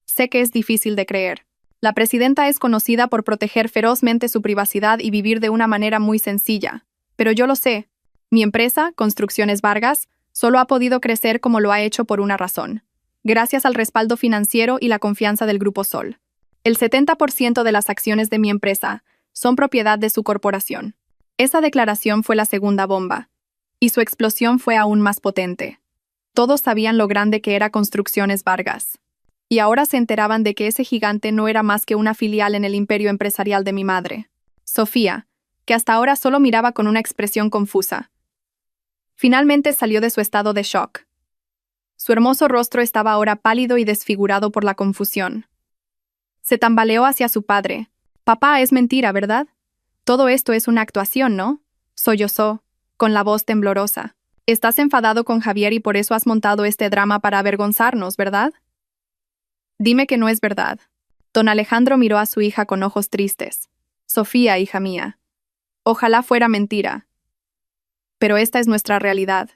Sé que es difícil de creer. La presidenta es conocida por proteger ferozmente su privacidad y vivir de una manera muy sencilla. Pero yo lo sé. Mi empresa, Construcciones Vargas, solo ha podido crecer como lo ha hecho por una razón. Gracias al respaldo financiero y la confianza del Grupo Sol. El 70% de las acciones de mi empresa son propiedad de su corporación. Esa declaración fue la segunda bomba. Y su explosión fue aún más potente. Todos sabían lo grande que era Construcciones Vargas. Y ahora se enteraban de que ese gigante no era más que una filial en el imperio empresarial de mi madre, Sofía, que hasta ahora solo miraba con una expresión confusa. Finalmente salió de su estado de shock. Su hermoso rostro estaba ahora pálido y desfigurado por la confusión. Se tambaleó hacia su padre. Papá, es mentira, ¿verdad? Todo esto es una actuación, ¿no? Sollozó, con la voz temblorosa. Estás enfadado con Javier y por eso has montado este drama para avergonzarnos, ¿verdad? Dime que no es verdad. Don Alejandro miró a su hija con ojos tristes. Sofía, hija mía. Ojalá fuera mentira. Pero esta es nuestra realidad.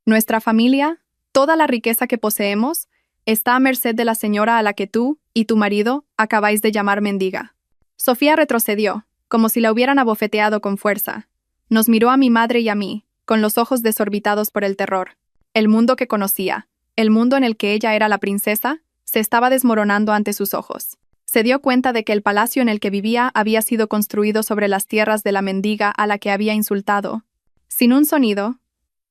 Nuestra familia, toda la riqueza que poseemos, está a merced de la señora a la que tú y tu marido acabáis de llamar mendiga. Sofía retrocedió, como si la hubieran abofeteado con fuerza. Nos miró a mi madre y a mí, con los ojos desorbitados por el terror. El mundo que conocía, el mundo en el que ella era la princesa, se estaba desmoronando ante sus ojos. Se dio cuenta de que el palacio en el que vivía había sido construido sobre las tierras de la mendiga a la que había insultado. Sin un sonido,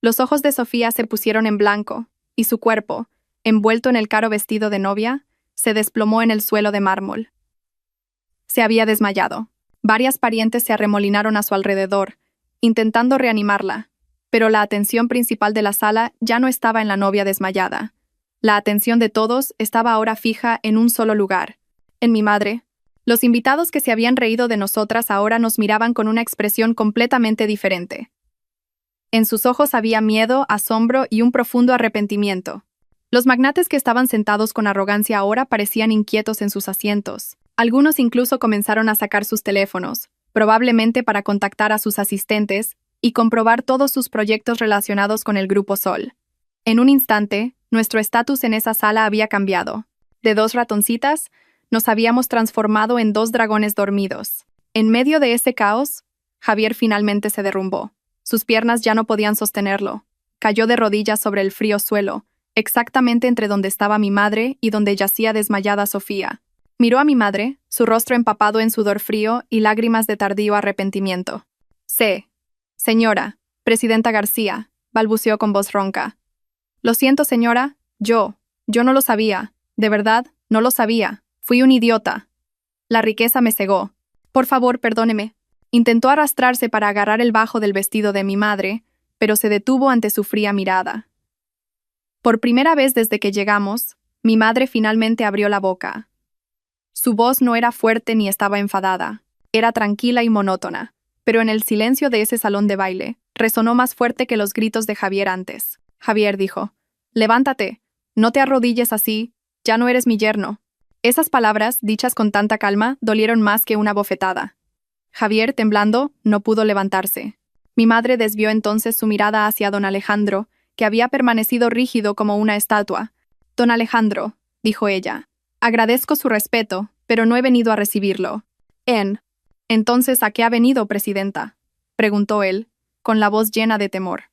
los ojos de Sofía se pusieron en blanco, y su cuerpo, envuelto en el caro vestido de novia, se desplomó en el suelo de mármol. Se había desmayado. Varias parientes se arremolinaron a su alrededor, intentando reanimarla, pero la atención principal de la sala ya no estaba en la novia desmayada. La atención de todos estaba ahora fija en un solo lugar, en mi madre. Los invitados que se habían reído de nosotras ahora nos miraban con una expresión completamente diferente. En sus ojos había miedo, asombro y un profundo arrepentimiento. Los magnates que estaban sentados con arrogancia ahora parecían inquietos en sus asientos. Algunos incluso comenzaron a sacar sus teléfonos, probablemente para contactar a sus asistentes y comprobar todos sus proyectos relacionados con el Grupo Sol. En un instante, nuestro estatus en esa sala había cambiado. De 2 ratoncitas, nos habíamos transformado en 2 dragones dormidos. En medio de ese caos, Javier finalmente se derrumbó. Sus piernas ya no podían sostenerlo. Cayó de rodillas sobre el frío suelo, exactamente entre donde estaba mi madre y donde yacía desmayada Sofía. Miró a mi madre, su rostro empapado en sudor frío y lágrimas de tardío arrepentimiento. Señora, Presidenta García, balbuceó con voz ronca. Lo siento, señora, yo no lo sabía, de verdad, no lo sabía, fui un idiota. La riqueza me cegó. Por favor, perdóneme. Intentó arrastrarse para agarrar el bajo del vestido de mi madre, pero se detuvo ante su fría mirada. Por primera vez desde que llegamos, mi madre finalmente abrió la boca. Su voz no era fuerte ni estaba enfadada, era tranquila y monótona, pero en el silencio de ese salón de baile, resonó más fuerte que los gritos de Javier antes. Javier dijo, «Levántate, no te arrodilles así, ya no eres mi yerno». Esas palabras, dichas con tanta calma, dolieron más que una bofetada. Javier, temblando, no pudo levantarse. Mi madre desvió entonces su mirada hacia don Alejandro, que había permanecido rígido como una estatua. «Don Alejandro», dijo ella, «agradezco su respeto, pero no he venido a recibirlo». «Entonces, ¿a qué ha venido, presidenta?», preguntó él, con la voz llena de temor.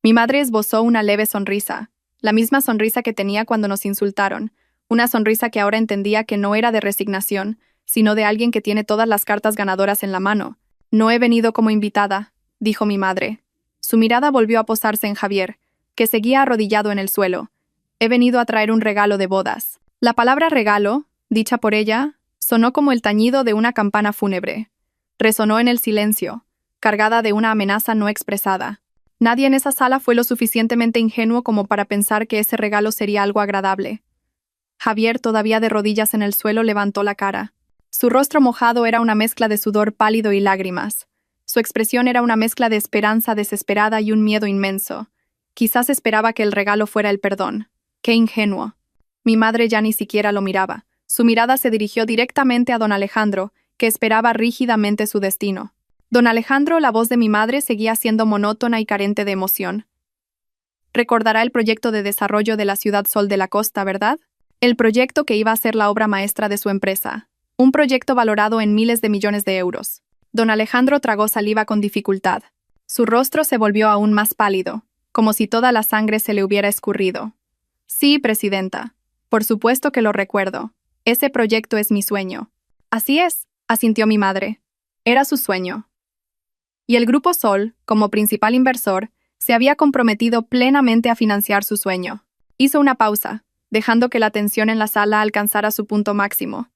Mi madre esbozó una leve sonrisa. la misma sonrisa que tenía cuando nos insultaron, una sonrisa que ahora entendía que no era de resignación, sino de alguien que tiene todas las cartas ganadoras en la mano. No he venido como invitada, dijo mi madre. Su mirada volvió a posarse en Javier, que seguía arrodillado en el suelo. He venido a traer un regalo de bodas. La palabra regalo, dicha por ella, sonó como el tañido de una campana fúnebre. Resonó en el silencio, cargada de una amenaza no expresada. Nadie en esa sala fue lo suficientemente ingenuo como para pensar que ese regalo sería algo agradable. Javier, todavía de rodillas en el suelo, levantó la cara. Su rostro mojado era una mezcla de sudor pálido y lágrimas. Su expresión era una mezcla de esperanza desesperada y un miedo inmenso. Quizás esperaba que el regalo fuera el perdón. ¡Qué ingenuo! Mi madre ya ni siquiera lo miraba. Su mirada se dirigió directamente a don Alejandro, que esperaba rígidamente su destino. Don Alejandro, la voz de mi madre seguía siendo monótona y carente de emoción. Recordará el proyecto de desarrollo de la ciudad Sol de la Costa, ¿verdad? El proyecto que iba a ser la obra maestra de su empresa. Un proyecto valorado en miles de millones de euros. Don Alejandro tragó saliva con dificultad. Su rostro se volvió aún más pálido, como si toda la sangre se le hubiera escurrido. Sí, presidenta. Por supuesto que lo recuerdo. Ese proyecto es mi sueño. Así es, asintió mi madre. Era su sueño. Y el Grupo Sol, como principal inversor, se había comprometido plenamente a financiar su sueño. Hizo una pausa, dejando que la tensión en la sala alcanzara su punto máximo.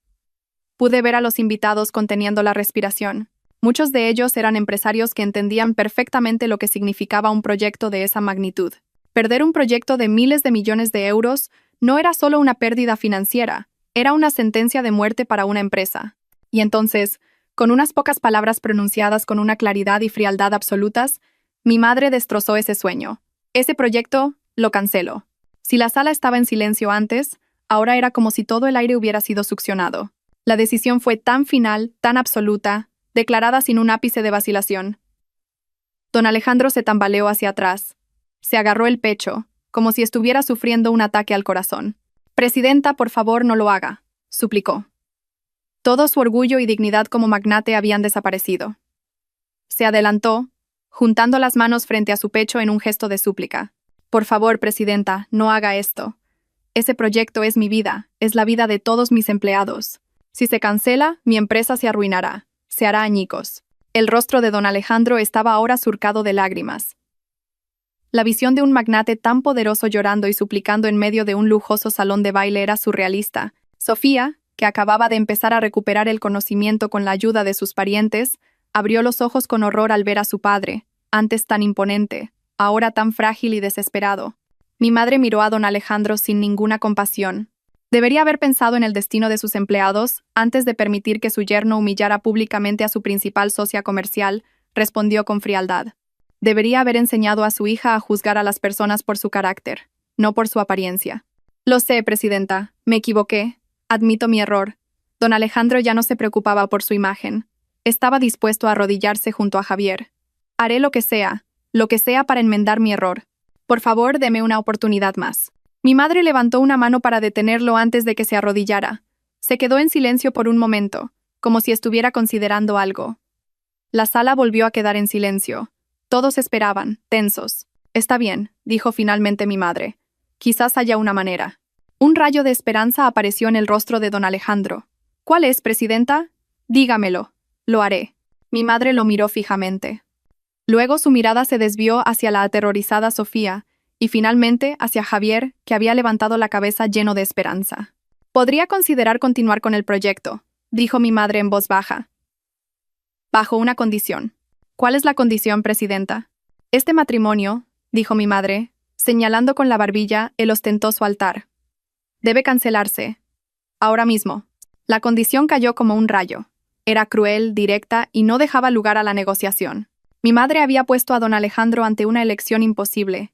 Pude ver a los invitados conteniendo la respiración. Muchos de ellos eran empresarios que entendían perfectamente lo que significaba un proyecto de esa magnitud. Perder un proyecto de miles de millones de euros no era solo una pérdida financiera, era una sentencia de muerte para una empresa. Y entonces, con unas pocas palabras pronunciadas con una claridad y frialdad absolutas, mi madre destrozó ese sueño. Ese proyecto lo canceló. Si la sala estaba en silencio antes, ahora era como si todo el aire hubiera sido succionado. La decisión fue tan final, tan absoluta, declarada sin un ápice de vacilación. Don Alejandro se tambaleó hacia atrás. Se agarró el pecho, como si estuviera sufriendo un ataque al corazón. «Presidenta, por favor, no lo haga», suplicó. Todo su orgullo y dignidad como magnate habían desaparecido. Se adelantó, juntando las manos frente a su pecho en un gesto de súplica. «Por favor, presidenta, no haga esto. Ese proyecto es mi vida, es la vida de todos mis empleados. Si se cancela, mi empresa se arruinará, se hará añicos». El rostro de don Alejandro estaba ahora surcado de lágrimas. La visión de un magnate tan poderoso llorando y suplicando en medio de un lujoso salón de baile era surrealista. Sofía, que acababa de empezar a recuperar el conocimiento con la ayuda de sus parientes, abrió los ojos con horror al ver a su padre, antes tan imponente, ahora tan frágil y desesperado. Mi madre miró a don Alejandro sin ninguna compasión. Debería haber pensado en el destino de sus empleados antes de permitir que su yerno humillara públicamente a su principal socia comercial, respondió con frialdad. Debería haber enseñado a su hija a juzgar a las personas por su carácter, no por su apariencia. Lo sé, presidenta, me equivoqué. Admito mi error. Don Alejandro ya no se preocupaba por su imagen. Estaba dispuesto a arrodillarse junto a Javier. Haré lo que sea para enmendar mi error. Por favor, deme una oportunidad más. Mi madre levantó una mano para detenerlo antes de que se arrodillara. Se quedó en silencio por un momento, como si estuviera considerando algo. La sala volvió a quedar en silencio. Todos esperaban, tensos. Está bien, dijo finalmente mi madre. Quizás haya una manera. Un rayo de esperanza apareció en el rostro de don Alejandro. ¿Cuál es, presidenta? Dígamelo. Lo haré. Mi madre lo miró fijamente. Luego su mirada se desvió hacia la aterrorizada Sofía, y finalmente hacia Javier, que había levantado la cabeza lleno de esperanza. Podría considerar continuar con el proyecto, dijo mi madre en voz baja. Bajo una condición. ¿Cuál es la condición, presidenta? Este matrimonio, dijo mi madre, señalando con la barbilla el ostentoso altar. Debe cancelarse. Ahora mismo. La condición cayó como un rayo. Era cruel, directa y no dejaba lugar a la negociación. Mi madre había puesto a don Alejandro ante una elección imposible.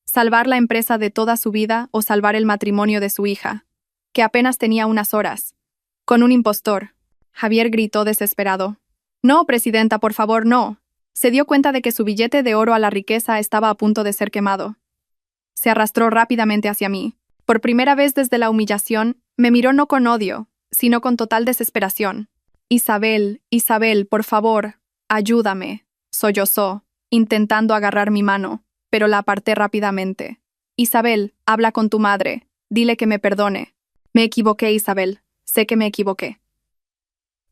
Salvar la empresa de toda su vida o salvar el matrimonio de su hija, que apenas tenía unas horas. Con un impostor. Javier gritó desesperado. «No, presidenta, por favor, no». Se dio cuenta de que su billete de oro a la riqueza estaba a punto de ser quemado. Se arrastró rápidamente hacia mí. Por primera vez desde la humillación, me miró no con odio, sino con total desesperación. «Isabel, Isabel, por favor, ayúdame», sollozó, intentando agarrar mi mano, pero la aparté rápidamente. Isabel, habla con tu madre. Dile que me perdone. Me equivoqué, Isabel. Sé que me equivoqué.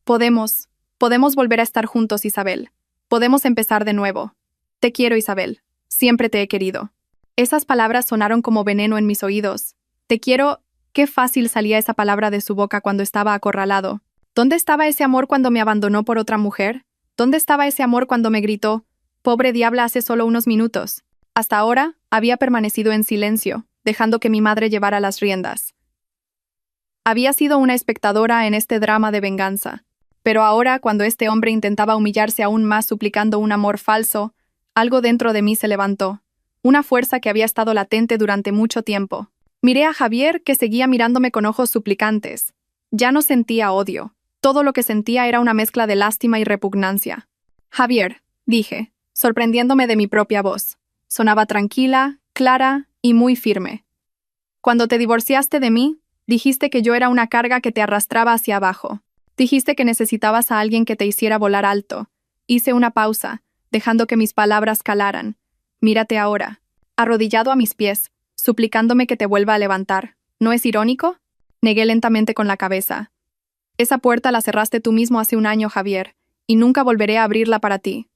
Podemos volver a estar juntos, Isabel. Podemos empezar de nuevo. Te quiero, Isabel. Siempre te he querido. Esas palabras sonaron como veneno en mis oídos. Te quiero. Qué fácil salía esa palabra de su boca cuando estaba acorralado. ¿Dónde estaba ese amor cuando me abandonó por otra mujer? ¿Dónde estaba ese amor cuando me gritó, pobre diabla, hace solo unos minutos? Hasta ahora, había permanecido en silencio, dejando que mi madre llevara las riendas. Había sido una espectadora en este drama de venganza. Pero ahora, cuando este hombre intentaba humillarse aún más suplicando un amor falso, algo dentro de mí se levantó, una fuerza que había estado latente durante mucho tiempo. Miré a Javier, que seguía mirándome con ojos suplicantes. Ya no sentía odio. Todo lo que sentía era una mezcla de lástima y repugnancia. Javier, dije, sorprendiéndome de mi propia voz. Sonaba tranquila, clara y muy firme. Cuando te divorciaste de mí, dijiste que yo era una carga que te arrastraba hacia abajo. Dijiste que necesitabas a alguien que te hiciera volar alto. Hice una pausa, dejando que mis palabras calaran. Mírate ahora, arrodillado a mis pies, suplicándome que te vuelva a levantar. ¿No es irónico? Negué lentamente con la cabeza. Esa puerta la cerraste tú mismo hace un año, Javier, y nunca volveré a abrirla para ti.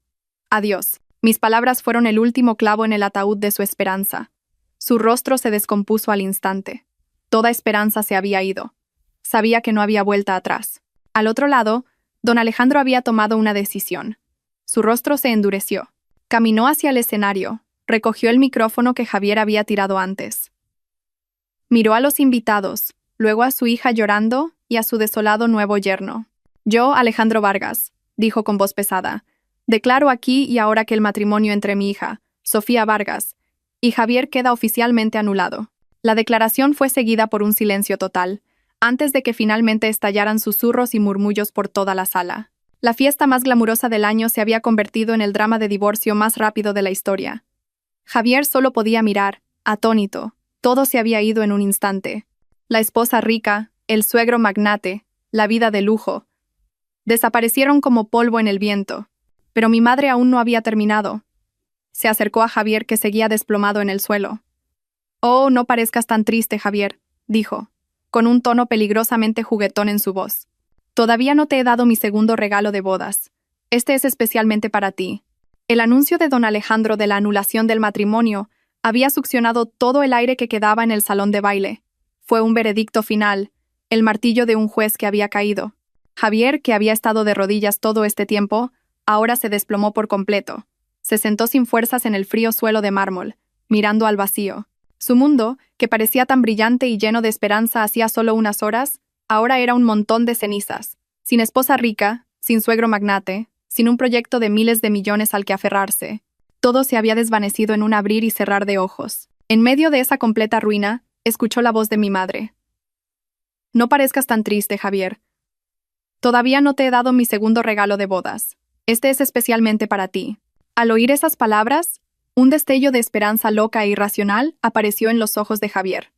Adiós. Mis palabras fueron el último clavo en el ataúd de su esperanza. Su rostro se descompuso al instante. Toda esperanza se había ido. Sabía que no había vuelta atrás. Al otro lado, don Alejandro había tomado una decisión. Su rostro se endureció. Caminó hacia el escenario, recogió el micrófono que Javier había tirado antes. Miró a los invitados, luego a su hija llorando y a su desolado nuevo yerno. Yo, Alejandro Vargas, dijo con voz pesada, declaro aquí y ahora que el matrimonio entre mi hija, Sofía Vargas, y Javier queda oficialmente anulado. La declaración fue seguida por un silencio total, antes de que finalmente estallaran susurros y murmullos por toda la sala. La fiesta más glamurosa del año se había convertido en el drama de divorcio más rápido de la historia. Javier solo podía mirar, atónito. Todo se había ido en un instante. La esposa rica, el suegro magnate, la vida de lujo. Desaparecieron como polvo en el viento. Pero mi madre aún no había terminado. Se acercó a Javier, que seguía desplomado en el suelo. «Oh, no parezcas tan triste, Javier», dijo, con un tono peligrosamente juguetón en su voz. «Todavía no te he dado mi segundo regalo de bodas. Este es especialmente para ti». El anuncio de don Alejandro de la anulación del matrimonio había succionado todo el aire que quedaba en el salón de baile. Fue un veredicto final, el martillo de un juez que había caído. Javier, que había estado de rodillas todo este tiempo, ahora se desplomó por completo. Se sentó sin fuerzas en el frío suelo de mármol, mirando al vacío. Su mundo, que parecía tan brillante y lleno de esperanza hacía solo unas horas, ahora era un montón de cenizas. Sin esposa rica, sin suegro magnate, sin un proyecto de miles de millones al que aferrarse. Todo se había desvanecido en un abrir y cerrar de ojos. En medio de esa completa ruina, escuchó la voz de mi madre. «No parezcas tan triste, Javier. Todavía no te he dado mi segundo regalo de bodas. Este es especialmente para ti». Al oír esas palabras, un destello de esperanza loca e irracional apareció en los ojos de Javier.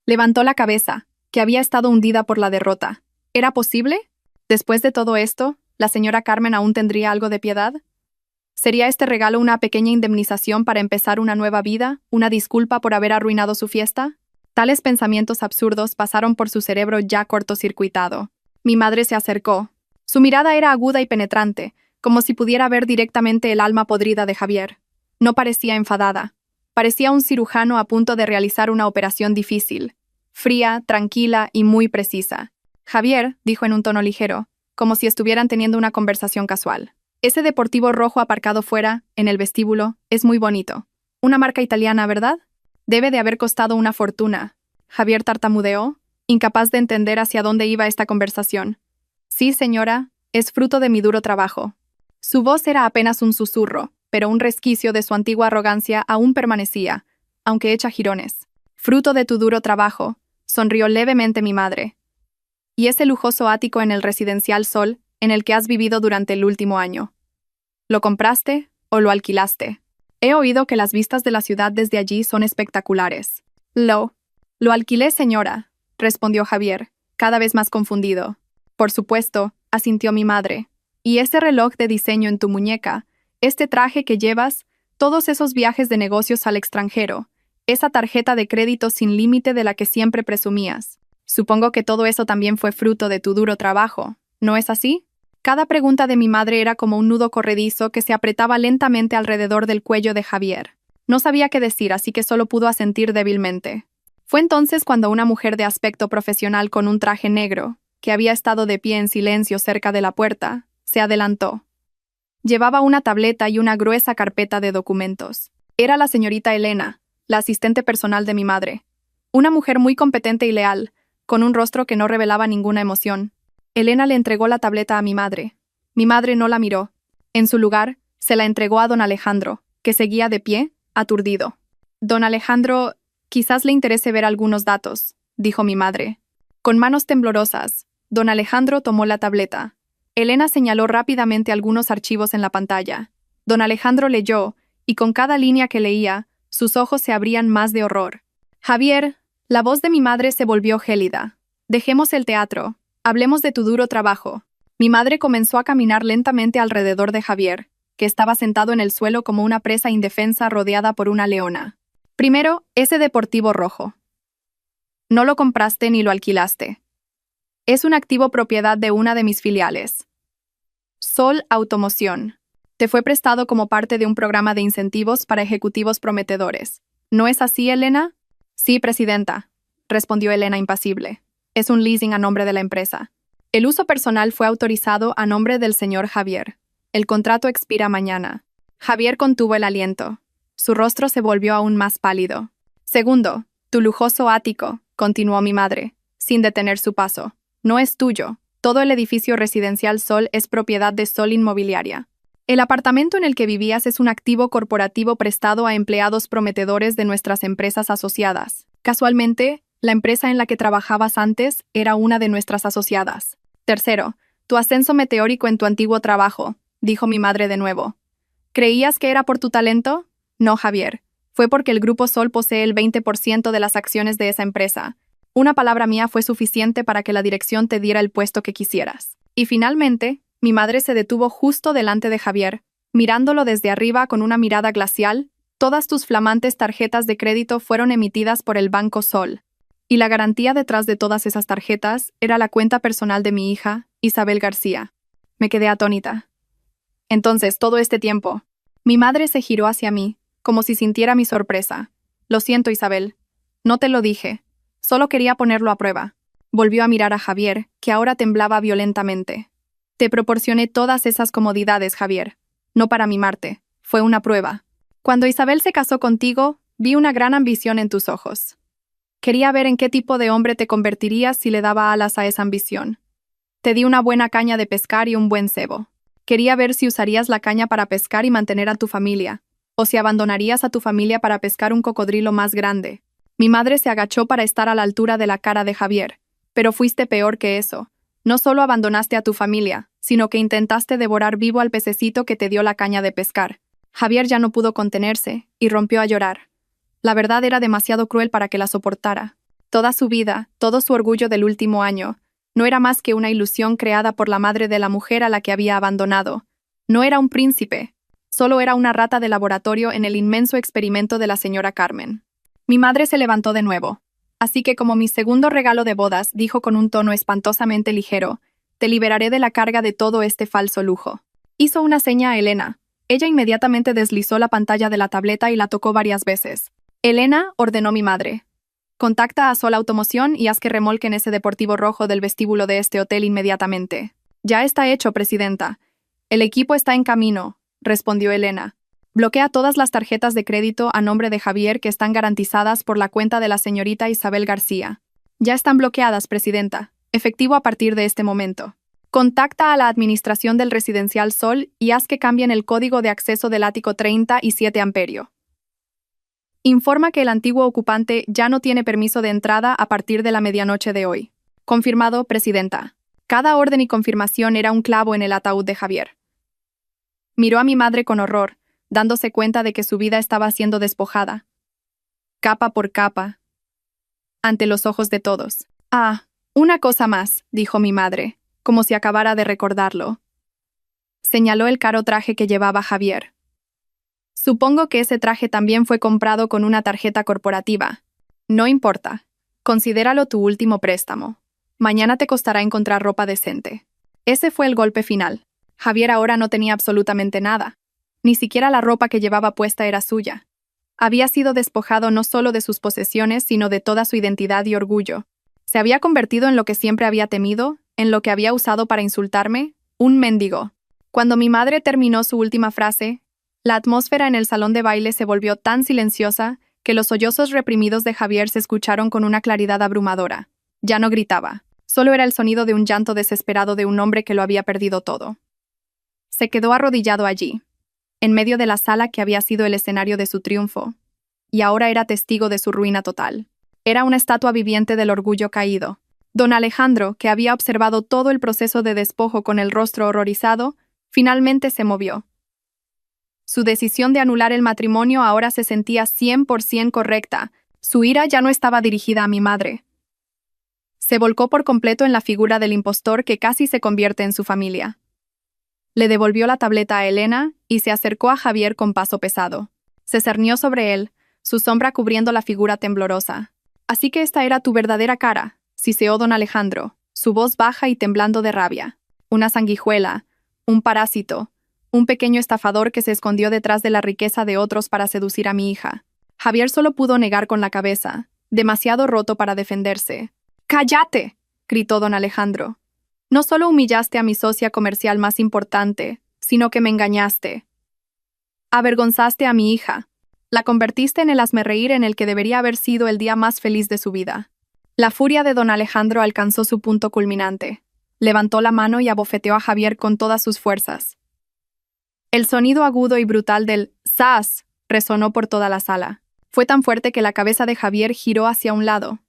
Levantó la cabeza, que había estado hundida por la derrota. ¿Era posible? Después de todo esto, ¿la señora Carmen aún tendría algo de piedad? ¿Sería este regalo una pequeña indemnización para empezar una nueva vida, una disculpa por haber arruinado su fiesta? Tales pensamientos absurdos pasaron por su cerebro ya cortocircuitado. Mi madre se acercó. Su mirada era aguda y penetrante, como si pudiera ver directamente el alma podrida de Javier. No parecía enfadada. Parecía un cirujano a punto de realizar una operación difícil. Fría, tranquila y muy precisa. «Javier», dijo en un tono ligero, como si estuvieran teniendo una conversación casual. «Ese deportivo rojo aparcado fuera, en el vestíbulo, es muy bonito. Una marca italiana, ¿verdad? Debe de haber costado una fortuna». Javier tartamudeó, incapaz de entender hacia dónde iba esta conversación. «Sí, señora, es fruto de mi duro trabajo». Su voz era apenas un susurro, pero un resquicio de su antigua arrogancia aún permanecía, aunque hecha jirones. «Fruto de tu duro trabajo», sonrió levemente mi madre. «Y ese lujoso ático en el residencial Sol, en el que has vivido durante el último año. ¿Lo compraste o lo alquilaste? He oído que las vistas de la ciudad desde allí son espectaculares». Lo alquilé, señora», respondió Javier, cada vez más confundido. «Por supuesto», asintió mi madre. «Y ese reloj de diseño en tu muñeca, este traje que llevas, todos esos viajes de negocios al extranjero, Esa tarjeta de crédito sin límite de la que siempre presumías. Supongo que todo eso también fue fruto de tu duro trabajo, ¿no es así? Cada pregunta de mi madre era como un nudo corredizo que se apretaba lentamente alrededor del cuello de Javier. No sabía qué decir, así que solo pudo asentir débilmente. Fue entonces cuando una mujer de aspecto profesional con un traje negro, que había estado de pie en silencio cerca de la puerta, se adelantó. Llevaba una tableta y una gruesa carpeta de documentos. Era la señorita Elena, la asistente personal de mi madre. Una mujer muy competente y leal, con un rostro que no revelaba ninguna emoción. Elena le entregó la tableta a mi madre. Mi madre no la miró. En su lugar, se la entregó a don Alejandro, que seguía de pie, aturdido. Don Alejandro, quizás le interese ver algunos datos, dijo mi madre. Con manos temblorosas, don Alejandro tomó la tableta. Elena señaló rápidamente algunos archivos en la pantalla. Don Alejandro leyó, y con cada línea que leía, sus ojos se abrían más de horror. Javier, la voz de mi madre se volvió gélida. Dejemos el teatro. Hablemos de tu duro trabajo. Mi madre comenzó a caminar lentamente alrededor de Javier, que estaba sentado en el suelo como una presa indefensa rodeada por una leona. Primero, ese deportivo rojo. No lo compraste ni lo alquilaste. Es un activo propiedad de una de mis filiales. Sol Automoción. Te fue prestado como parte de un programa de incentivos para ejecutivos prometedores. ¿No es así, Elena? Sí, presidenta, respondió Elena impasible. Es un leasing a nombre de la empresa. El uso personal fue autorizado a nombre del señor Javier. El contrato expira mañana. Javier contuvo el aliento. Su rostro se volvió aún más pálido. Segundo, tu lujoso ático, continuó mi madre, sin detener su paso. No es tuyo. Todo el edificio residencial Sol es propiedad de Sol Inmobiliaria. El apartamento en el que vivías es un activo corporativo prestado a empleados prometedores de nuestras empresas asociadas. Casualmente, la empresa en la que trabajabas antes era una de nuestras asociadas. Tercero, tu ascenso meteórico en tu antiguo trabajo, dijo mi madre de nuevo. ¿Creías que era por tu talento? No, Javier. Fue porque el Grupo Sol posee el 20% de las acciones de esa empresa. Una palabra mía fue suficiente para que la dirección te diera el puesto que quisieras. Y finalmente, mi madre se detuvo justo delante de Javier, mirándolo desde arriba con una mirada glacial. Todas tus flamantes tarjetas de crédito fueron emitidas por el Banco Sol. Y la garantía detrás de todas esas tarjetas era la cuenta personal de mi hija, Isabel García. Me quedé atónita. Entonces, todo este tiempo, mi madre se giró hacia mí, como si sintiera mi sorpresa. Lo siento, Isabel. No te lo dije. Solo quería ponerlo a prueba. Volvió a mirar a Javier, que ahora temblaba violentamente. Te proporcioné todas esas comodidades, Javier. No para mimarte. Fue una prueba. Cuando Isabel se casó contigo, vi una gran ambición en tus ojos. Quería ver en qué tipo de hombre te convertirías si le daba alas a esa ambición. Te di una buena caña de pescar y un buen cebo. Quería ver si usarías la caña para pescar y mantener a tu familia, o si abandonarías a tu familia para pescar un cocodrilo más grande. Mi madre se agachó para estar a la altura de la cara de Javier, pero fuiste peor que eso. No solo abandonaste a tu familia, sino que intentaste devorar vivo al pececito que te dio la caña de pescar. Javier ya no pudo contenerse, y rompió a llorar. La verdad era demasiado cruel para que la soportara. Toda su vida, todo su orgullo del último año, no era más que una ilusión creada por la madre de la mujer a la que había abandonado. No era un príncipe, solo era una rata de laboratorio en el inmenso experimento de la señora Carmen. Mi madre se levantó de nuevo. Así que como mi segundo regalo de bodas, dijo con un tono espantosamente ligero, te liberaré de la carga de todo este falso lujo. Hizo una seña a Elena. Ella inmediatamente deslizó la pantalla de la tableta y la tocó varias veces. Elena, ordenó mi madre. Contacta a Sol Automoción y haz que remolquen ese deportivo rojo del vestíbulo de este hotel inmediatamente. Ya está hecho, presidenta. El equipo está en camino, respondió Elena. Bloquea todas las tarjetas de crédito a nombre de Javier que están garantizadas por la cuenta de la señorita Isabel García. Ya están bloqueadas, presidenta. Efectivo a partir de este momento. Contacta a la administración del Residencial Sol y haz que cambien el código de acceso del ático 37 amperio. Informa que el antiguo ocupante ya no tiene permiso de entrada a partir de la medianoche de hoy. Confirmado, presidenta. Cada orden y confirmación era un clavo en el ataúd de Javier. Miró a mi madre con horror, dándose cuenta de que su vida estaba siendo despojada. Capa por capa. Ante los ojos de todos. Ah, una cosa más, dijo mi madre, como si acabara de recordarlo. Señaló el caro traje que llevaba Javier. Supongo que ese traje también fue comprado con una tarjeta corporativa. No importa. Considéralo tu último préstamo. Mañana te costará encontrar ropa decente. Ese fue el golpe final. Javier ahora no tenía absolutamente nada. Ni siquiera la ropa que llevaba puesta era suya. Había sido despojado no solo de sus posesiones, sino de toda su identidad y orgullo. Se había convertido en lo que siempre había temido, en lo que había usado para insultarme, un mendigo. Cuando mi madre terminó su última frase, la atmósfera en el salón de baile se volvió tan silenciosa que los sollozos reprimidos de Javier se escucharon con una claridad abrumadora. Ya no gritaba, solo era el sonido de un llanto desesperado de un hombre que lo había perdido todo. Se quedó arrodillado allí, en medio de la sala que había sido el escenario de su triunfo, y ahora era testigo de su ruina total. Era una estatua viviente del orgullo caído. Don Alejandro, que había observado todo el proceso de despojo con el rostro horrorizado, finalmente se movió. Su decisión de anular el matrimonio ahora se sentía 100% correcta. Su ira ya no estaba dirigida a mi madre. Se volcó por completo en la figura del impostor que casi se convierte en su familia. Le devolvió la tableta a Elena y se acercó a Javier con paso pesado. Se cernió sobre él, su sombra cubriendo la figura temblorosa. «Así que esta era tu verdadera cara», siseó don Alejandro, su voz baja y temblando de rabia. «Una sanguijuela, un parásito, un pequeño estafador que se escondió detrás de la riqueza de otros para seducir a mi hija». Javier solo pudo negar con la cabeza, demasiado roto para defenderse. «¡Cállate!», gritó don Alejandro. «No solo humillaste a mi socia comercial más importante, sino que me engañaste. Avergonzaste a mi hija. La convertiste en el hazmerreír en el que debería haber sido el día más feliz de su vida». La furia de don Alejandro alcanzó su punto culminante. Levantó la mano y abofeteó a Javier con todas sus fuerzas. El sonido agudo y brutal del «¡zas!» resonó por toda la sala. Fue tan fuerte que la cabeza de Javier giró hacia un lado.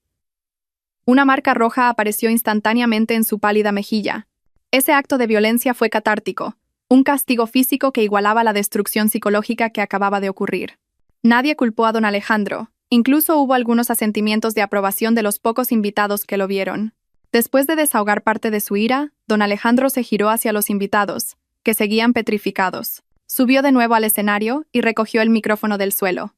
Una marca roja apareció instantáneamente en su pálida mejilla. Ese acto de violencia fue catártico, un castigo físico que igualaba la destrucción psicológica que acababa de ocurrir. Nadie culpó a don Alejandro, incluso hubo algunos asentimientos de aprobación de los pocos invitados que lo vieron. Después de desahogar parte de su ira, don Alejandro se giró hacia los invitados, que seguían petrificados. Subió de nuevo al escenario y recogió el micrófono del suelo.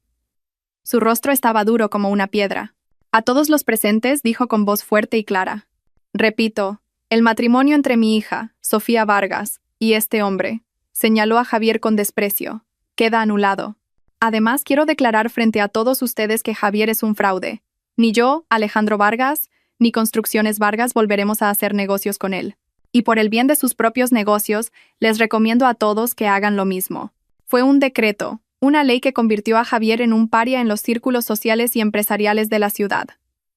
Su rostro estaba duro como una piedra. A todos los presentes dijo con voz fuerte y clara: «Repito, el matrimonio entre mi hija, Sofía Vargas, y este hombre», señaló a Javier con desprecio, «queda anulado. Además, quiero declarar frente a todos ustedes que Javier es un fraude. Ni yo, Alejandro Vargas, ni Construcciones Vargas volveremos a hacer negocios con él. Y por el bien de sus propios negocios, les recomiendo a todos que hagan lo mismo». Fue un decreto, una ley que convirtió a Javier en un paria en los círculos sociales y empresariales de la ciudad.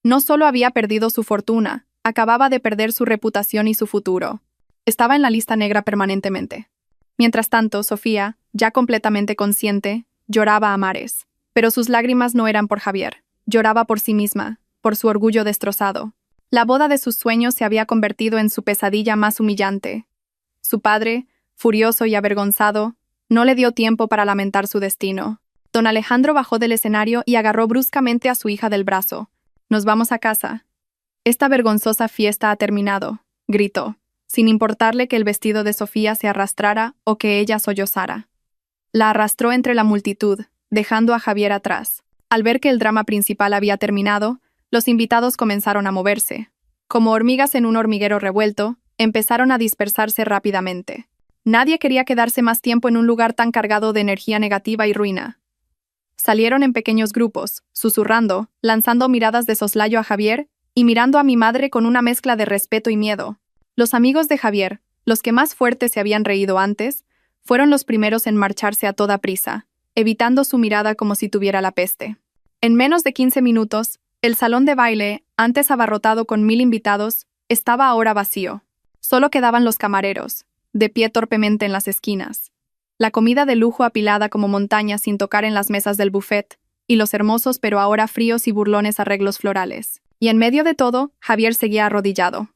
No solo había perdido su fortuna, acababa de perder su reputación y su futuro. Estaba en la lista negra permanentemente. Mientras tanto, Sofía, ya completamente consciente, lloraba a mares. Pero sus lágrimas no eran por Javier. Lloraba por sí misma, por su orgullo destrozado. La boda de sus sueños se había convertido en su pesadilla más humillante. Su padre, furioso y avergonzado, no le dio tiempo para lamentar su destino. Don Alejandro bajó del escenario y agarró bruscamente a su hija del brazo. «Nos vamos a casa. Esta vergonzosa fiesta ha terminado», gritó, sin importarle que el vestido de Sofía se arrastrara o que ella sollozara. La arrastró entre la multitud, dejando a Javier atrás. Al ver que el drama principal había terminado, los invitados comenzaron a moverse. Como hormigas en un hormiguero revuelto, empezaron a dispersarse rápidamente. Nadie quería quedarse más tiempo en un lugar tan cargado de energía negativa y ruina. Salieron en pequeños grupos, susurrando, lanzando miradas de soslayo a Javier y mirando a mi madre con una mezcla de respeto y miedo. Los amigos de Javier, los que más fuerte se habían reído antes, fueron los primeros en marcharse a toda prisa, evitando su mirada como si tuviera la peste. En menos de 15 minutos, el salón de baile, antes abarrotado con 1000 invitados, estaba ahora vacío. Solo quedaban los camareros, de pie torpemente en las esquinas. La comida de lujo apilada como montañas sin tocar en las mesas del buffet, y los hermosos pero ahora fríos y burlones arreglos florales. Y en medio de todo, Javier seguía arrodillado.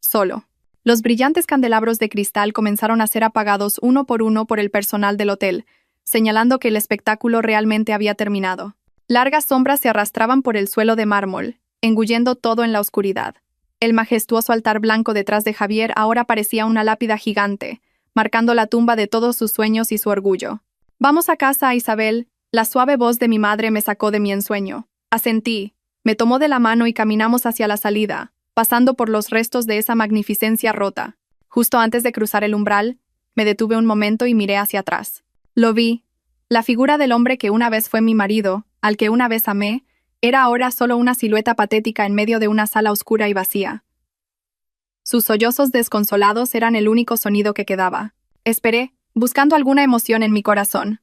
Solo. Los brillantes candelabros de cristal comenzaron a ser apagados uno por el personal del hotel, señalando que el espectáculo realmente había terminado. Largas sombras se arrastraban por el suelo de mármol, engullendo todo en la oscuridad. El majestuoso altar blanco detrás de Javier ahora parecía una lápida gigante, marcando la tumba de todos sus sueños y su orgullo. Vamos a casa, Isabel. La suave voz de mi madre me sacó de mi ensueño. Asentí. Me tomó de la mano y caminamos hacia la salida, pasando por los restos de esa magnificencia rota. Justo antes de cruzar el umbral, me detuve un momento y miré hacia atrás. Lo vi. La figura del hombre que una vez fue mi marido, al que una vez amé, era ahora solo una silueta patética en medio de una sala oscura y vacía. Sus sollozos desconsolados eran el único sonido que quedaba. Esperé, buscando alguna emoción en mi corazón.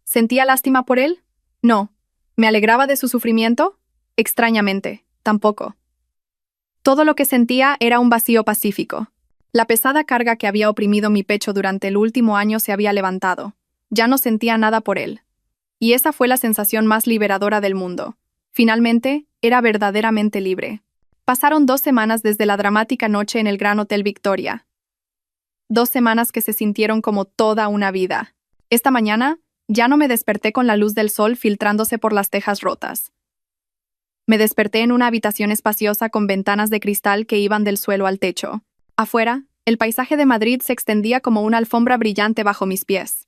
¿Sentía lástima por él? No. ¿Me alegraba de su sufrimiento? Extrañamente, tampoco. Todo lo que sentía era un vacío pacífico. La pesada carga que había oprimido mi pecho durante el último año se había levantado. Ya no sentía nada por él. Y esa fue la sensación más liberadora del mundo. Finalmente, era verdaderamente libre. Pasaron 2 semanas desde la dramática noche en el Gran Hotel Victoria. 2 semanas que se sintieron como toda una vida. Esta mañana, ya no me desperté con la luz del sol filtrándose por las tejas rotas. Me desperté en una habitación espaciosa con ventanas de cristal que iban del suelo al techo. Afuera, el paisaje de Madrid se extendía como una alfombra brillante bajo mis pies.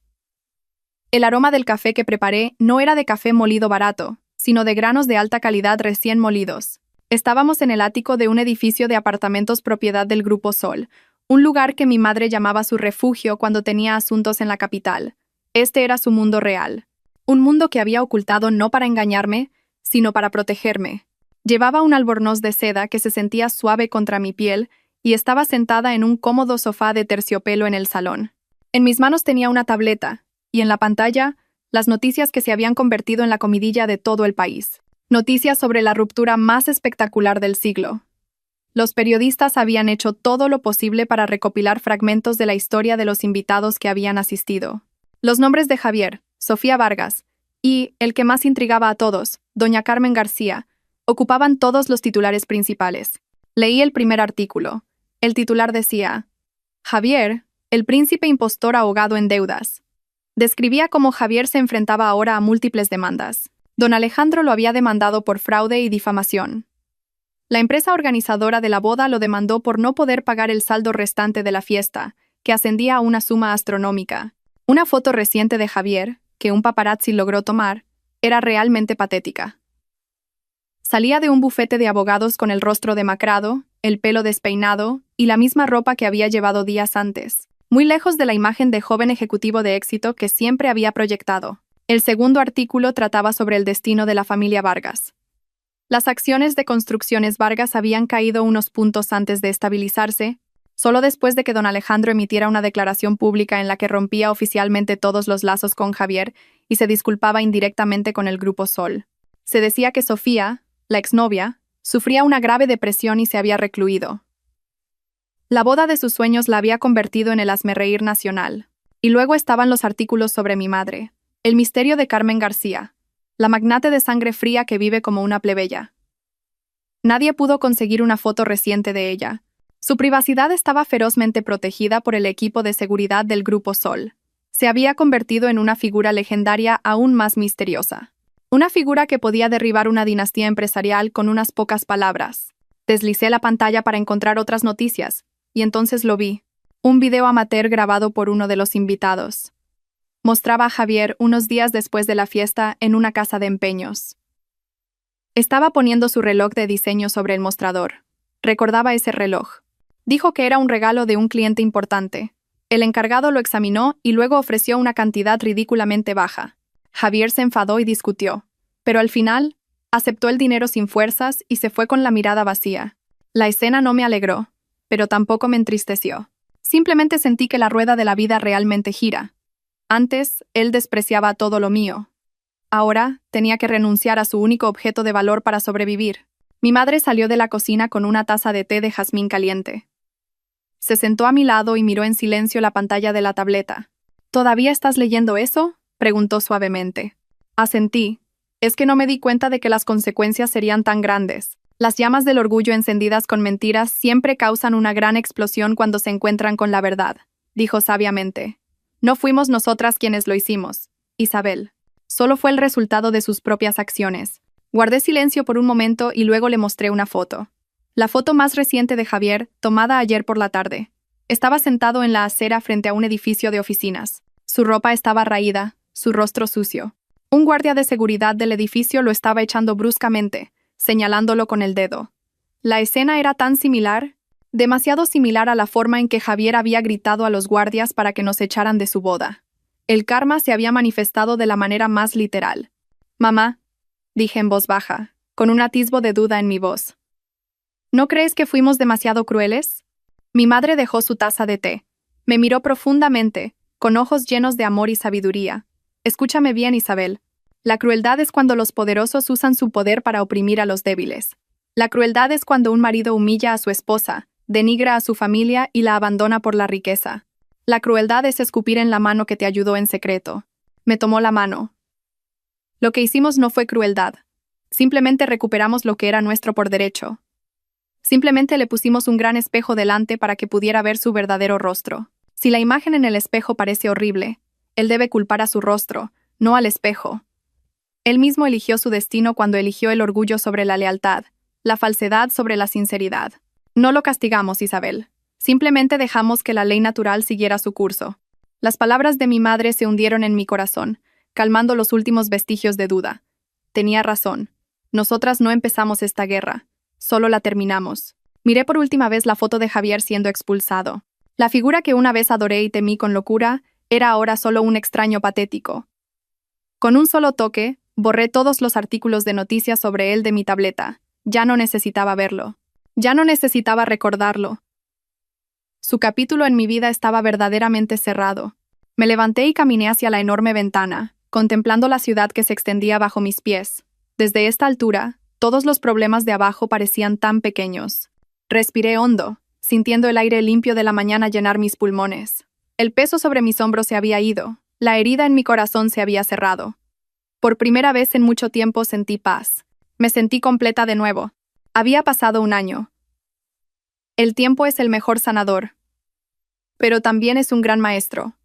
El aroma del café que preparé no era de café molido barato, sino de granos de alta calidad recién molidos. Estábamos en el ático de un edificio de apartamentos propiedad del Grupo Sol, un lugar que mi madre llamaba su refugio cuando tenía asuntos en la capital. Este era su mundo real. Un mundo que había ocultado no para engañarme, sino para protegerme. Llevaba un albornoz de seda que se sentía suave contra mi piel y estaba sentada en un cómodo sofá de terciopelo en el salón. En mis manos tenía una tableta, y en la pantalla, las noticias que se habían convertido en la comidilla de todo el país. Noticias sobre la ruptura más espectacular del siglo. Los periodistas habían hecho todo lo posible para recopilar fragmentos de la historia de los invitados que habían asistido. Los nombres de Javier, Sofía Vargas y, el que más intrigaba a todos, doña Carmen García, ocupaban todos los titulares principales. Leí el primer artículo. El titular decía: Javier, el príncipe impostor ahogado en deudas. Describía cómo Javier se enfrentaba ahora a múltiples demandas. Don Alejandro lo había demandado por fraude y difamación. La empresa organizadora de la boda lo demandó por no poder pagar el saldo restante de la fiesta, que ascendía a una suma astronómica. Una foto reciente de Javier, que un paparazzi logró tomar, era realmente patética. Salía de un bufete de abogados con el rostro demacrado, el pelo despeinado y la misma ropa que había llevado días antes, muy lejos de la imagen de joven ejecutivo de éxito que siempre había proyectado. El segundo artículo trataba sobre el destino de la familia Vargas. Las acciones de Construcciones Vargas habían caído unos puntos antes de estabilizarse, solo después de que don Alejandro emitiera una declaración pública en la que rompía oficialmente todos los lazos con Javier y se disculpaba indirectamente con el Grupo Sol. Se decía que Sofía, la exnovia, sufría una grave depresión y se había recluido. La boda de sus sueños la había convertido en el hazmerreír nacional. Y luego estaban los artículos sobre mi madre, el misterio de Carmen García, la magnate de sangre fría que vive como una plebeya. Nadie pudo conseguir una foto reciente de ella. Su privacidad estaba ferozmente protegida por el equipo de seguridad del Grupo Sol. Se había convertido en una figura legendaria aún más misteriosa. Una figura que podía derribar una dinastía empresarial con unas pocas palabras. Deslicé la pantalla para encontrar otras noticias, y entonces lo vi. Un video amateur grabado por uno de los invitados. Mostraba a Javier unos días después de la fiesta en una casa de empeños. Estaba poniendo su reloj de diseño sobre el mostrador. Recordaba ese reloj. Dijo que era un regalo de un cliente importante. El encargado lo examinó y luego ofreció una cantidad ridículamente baja. Javier se enfadó y discutió, pero al final, aceptó el dinero sin fuerzas y se fue con la mirada vacía. La escena no me alegró, pero tampoco me entristeció. Simplemente sentí que la rueda de la vida realmente gira. Antes, él despreciaba todo lo mío. Ahora, tenía que renunciar a su único objeto de valor para sobrevivir. Mi madre salió de la cocina con una taza de té de jazmín caliente. Se sentó a mi lado y miró en silencio la pantalla de la tableta. ¿Todavía estás leyendo eso?, preguntó suavemente. Asentí. Es que no me di cuenta de que las consecuencias serían tan grandes. Las llamas del orgullo encendidas con mentiras siempre causan una gran explosión cuando se encuentran con la verdad, dijo sabiamente. No fuimos nosotras quienes lo hicimos, Isabel. Solo fue el resultado de sus propias acciones. Guardé silencio por un momento y luego le mostré una foto. La foto más reciente de Javier, tomada ayer por la tarde. Estaba sentado en la acera frente a un edificio de oficinas. Su ropa estaba raída, su rostro sucio. Un guardia de seguridad del edificio lo estaba echando bruscamente, señalándolo con el dedo. La escena era tan similar, demasiado similar a la forma en que Javier había gritado a los guardias para que nos echaran de su boda. El karma se había manifestado de la manera más literal. «Mamá», dije en voz baja, con un atisbo de duda en mi voz. «¿No crees que fuimos demasiado crueles?» Mi madre dejó su taza de té. Me miró profundamente, con ojos llenos de amor y sabiduría. «Escúchame bien, Isabel. La crueldad es cuando los poderosos usan su poder para oprimir a los débiles. La crueldad es cuando un marido humilla a su esposa, denigra a su familia y la abandona por la riqueza. La crueldad es escupir en la mano que te ayudó en secreto». Me tomó la mano. «Lo que hicimos no fue crueldad. Simplemente recuperamos lo que era nuestro por derecho. Simplemente le pusimos un gran espejo delante para que pudiera ver su verdadero rostro. Si la imagen en el espejo parece horrible, él debe culpar a su rostro, no al espejo. Él mismo eligió su destino cuando eligió el orgullo sobre la lealtad, la falsedad sobre la sinceridad. No lo castigamos, Isabel. Simplemente dejamos que la ley natural siguiera su curso». Las palabras de mi madre se hundieron en mi corazón, calmando los últimos vestigios de duda. Tenía razón. Nosotras no empezamos esta guerra. Solo la terminamos. Miré por última vez la foto de Javier siendo expulsado. La figura que una vez adoré y temí con locura era ahora solo un extraño patético. Con un solo toque, borré todos los artículos de noticias sobre él de mi tableta. Ya no necesitaba verlo. Ya no necesitaba recordarlo. Su capítulo en mi vida estaba verdaderamente cerrado. Me levanté y caminé hacia la enorme ventana, contemplando la ciudad que se extendía bajo mis pies. Desde esta altura, todos los problemas de abajo parecían tan pequeños. Respiré hondo, sintiendo el aire limpio de la mañana llenar mis pulmones. El peso sobre mis hombros se había ido, la herida en mi corazón se había cerrado. Por primera vez en mucho tiempo sentí paz. Me sentí completa de nuevo. Había pasado un año. El tiempo es el mejor sanador, pero también es un gran maestro.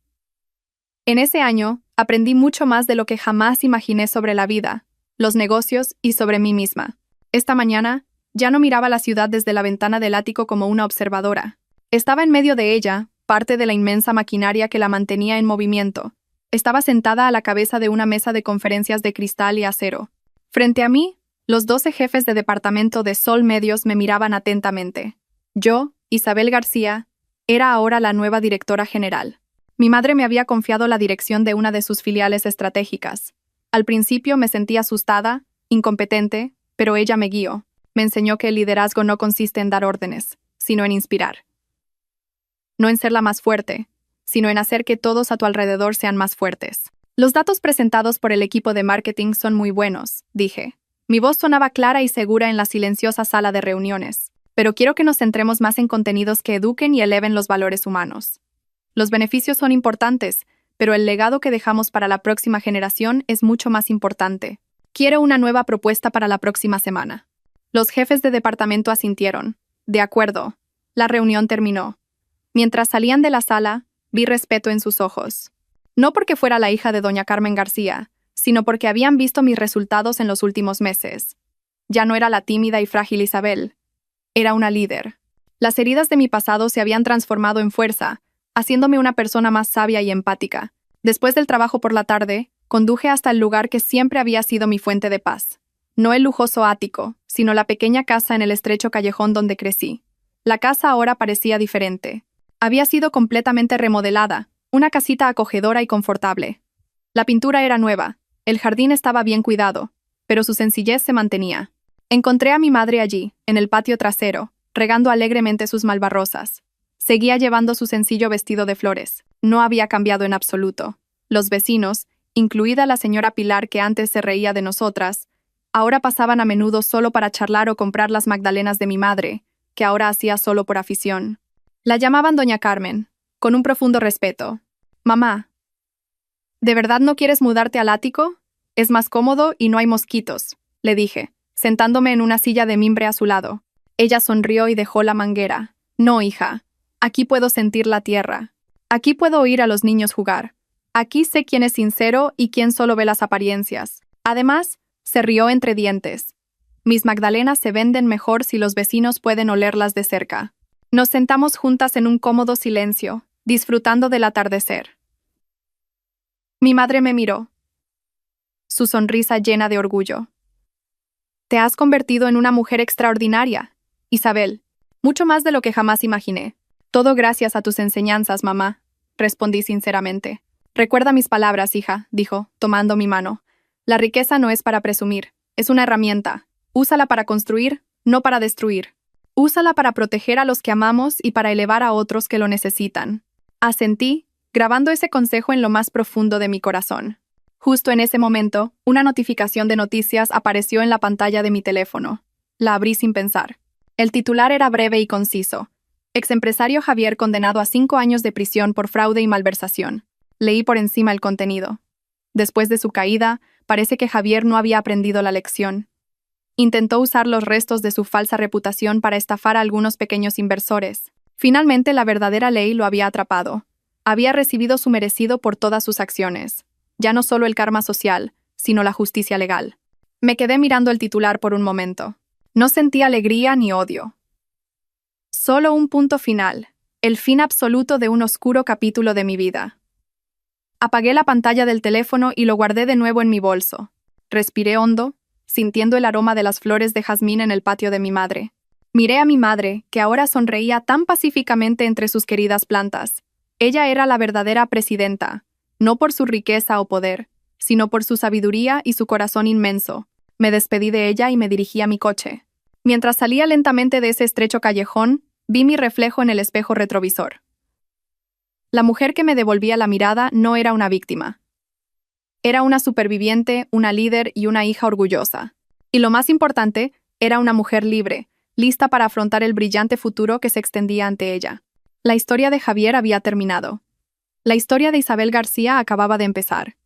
En ese año, aprendí mucho más de lo que jamás imaginé sobre la vida, los negocios y sobre mí misma. Esta mañana, ya no miraba la ciudad desde la ventana del ático como una observadora. Estaba en medio de ella, parte de la inmensa maquinaria que la mantenía en movimiento. Estaba sentada a la cabeza de una mesa de conferencias de cristal y acero. Frente a mí, los 12 jefes de departamento de Sol Medios me miraban atentamente. Yo, Isabel García, era ahora la nueva directora general. Mi madre me había confiado la dirección de una de sus filiales estratégicas. Al principio me sentí asustada, incompetente, pero ella me guió. Me enseñó que el liderazgo no consiste en dar órdenes, sino en inspirar. No en ser la más fuerte, sino en hacer que todos a tu alrededor sean más fuertes. Los datos presentados por el equipo de marketing son muy buenos, dije. Mi voz sonaba clara y segura en la silenciosa sala de reuniones. Pero quiero que nos centremos más en contenidos que eduquen y eleven los valores humanos. Los beneficios son importantes, pero el legado que dejamos para la próxima generación es mucho más importante. Quiero una nueva propuesta para la próxima semana. Los jefes de departamento asintieron. De acuerdo. La reunión terminó. Mientras salían de la sala, vi respeto en sus ojos. No porque fuera la hija de doña Carmen García, sino porque habían visto mis resultados en los últimos meses. Ya no era la tímida y frágil Isabel. Era una líder. Las heridas de mi pasado se habían transformado en fuerza, haciéndome una persona más sabia y empática. Después del trabajo por la tarde, conduje hasta el lugar que siempre había sido mi fuente de paz. No el lujoso ático, sino la pequeña casa en el estrecho callejón donde crecí. La casa ahora parecía diferente. Había sido completamente remodelada, una casita acogedora y confortable. La pintura era nueva, el jardín estaba bien cuidado, pero su sencillez se mantenía. Encontré a mi madre allí, en el patio trasero, regando alegremente sus malvarrosas. Seguía llevando su sencillo vestido de flores. No había cambiado en absoluto. Los vecinos, incluida la señora Pilar que antes se reía de nosotras, ahora pasaban a menudo solo para charlar o comprar las magdalenas de mi madre, que ahora hacía solo por afición. La llamaban doña Carmen, con un profundo respeto. «Mamá, ¿de verdad no quieres mudarte al ático? Es más cómodo y no hay mosquitos», le dije, sentándome en una silla de mimbre a su lado. Ella sonrió y dejó la manguera. «No, hija. Aquí puedo sentir la tierra. Aquí puedo oír a los niños jugar. Aquí sé quién es sincero y quién solo ve las apariencias». Además, se rió entre dientes. «Mis magdalenas se venden mejor si los vecinos pueden olerlas de cerca». Nos sentamos juntas en un cómodo silencio, disfrutando del atardecer. Mi madre me miró, su sonrisa llena de orgullo. Te has convertido en una mujer extraordinaria, Isabel, mucho más de lo que jamás imaginé. Todo gracias a tus enseñanzas, mamá, respondí sinceramente. Recuerda mis palabras, hija, dijo, tomando mi mano. La riqueza no es para presumir, es una herramienta. Úsala para construir, no para destruir. Úsala para proteger a los que amamos y para elevar a otros que lo necesitan. Asentí, grabando ese consejo en lo más profundo de mi corazón. Justo en ese momento, una notificación de noticias apareció en la pantalla de mi teléfono. La abrí sin pensar. El titular era breve y conciso. Exempresario Javier condenado a 5 años de prisión por fraude y malversación. Leí por encima el contenido. Después de su caída, parece que Javier no había aprendido la lección. Intentó usar los restos de su falsa reputación para estafar a algunos pequeños inversores. Finalmente, la verdadera ley lo había atrapado. Había recibido su merecido por todas sus acciones. Ya no solo el karma social, sino la justicia legal. Me quedé mirando el titular por un momento. No sentí alegría ni odio. Solo un punto final, el fin absoluto de un oscuro capítulo de mi vida. Apagué la pantalla del teléfono y lo guardé de nuevo en mi bolso. Respiré hondo, sintiendo el aroma de las flores de jazmín en el patio de mi madre. Miré a mi madre, que ahora sonreía tan pacíficamente entre sus queridas plantas. Ella era la verdadera presidenta, no por su riqueza o poder, sino por su sabiduría y su corazón inmenso. Me despedí de ella y me dirigí a mi coche. Mientras salía lentamente de ese estrecho callejón, vi mi reflejo en el espejo retrovisor. La mujer que me devolvía la mirada no era una víctima. Era una superviviente, una líder y una hija orgullosa. Y lo más importante, era una mujer libre, lista para afrontar el brillante futuro que se extendía ante ella. La historia de Javier había terminado. La historia de Isabel García acababa de empezar.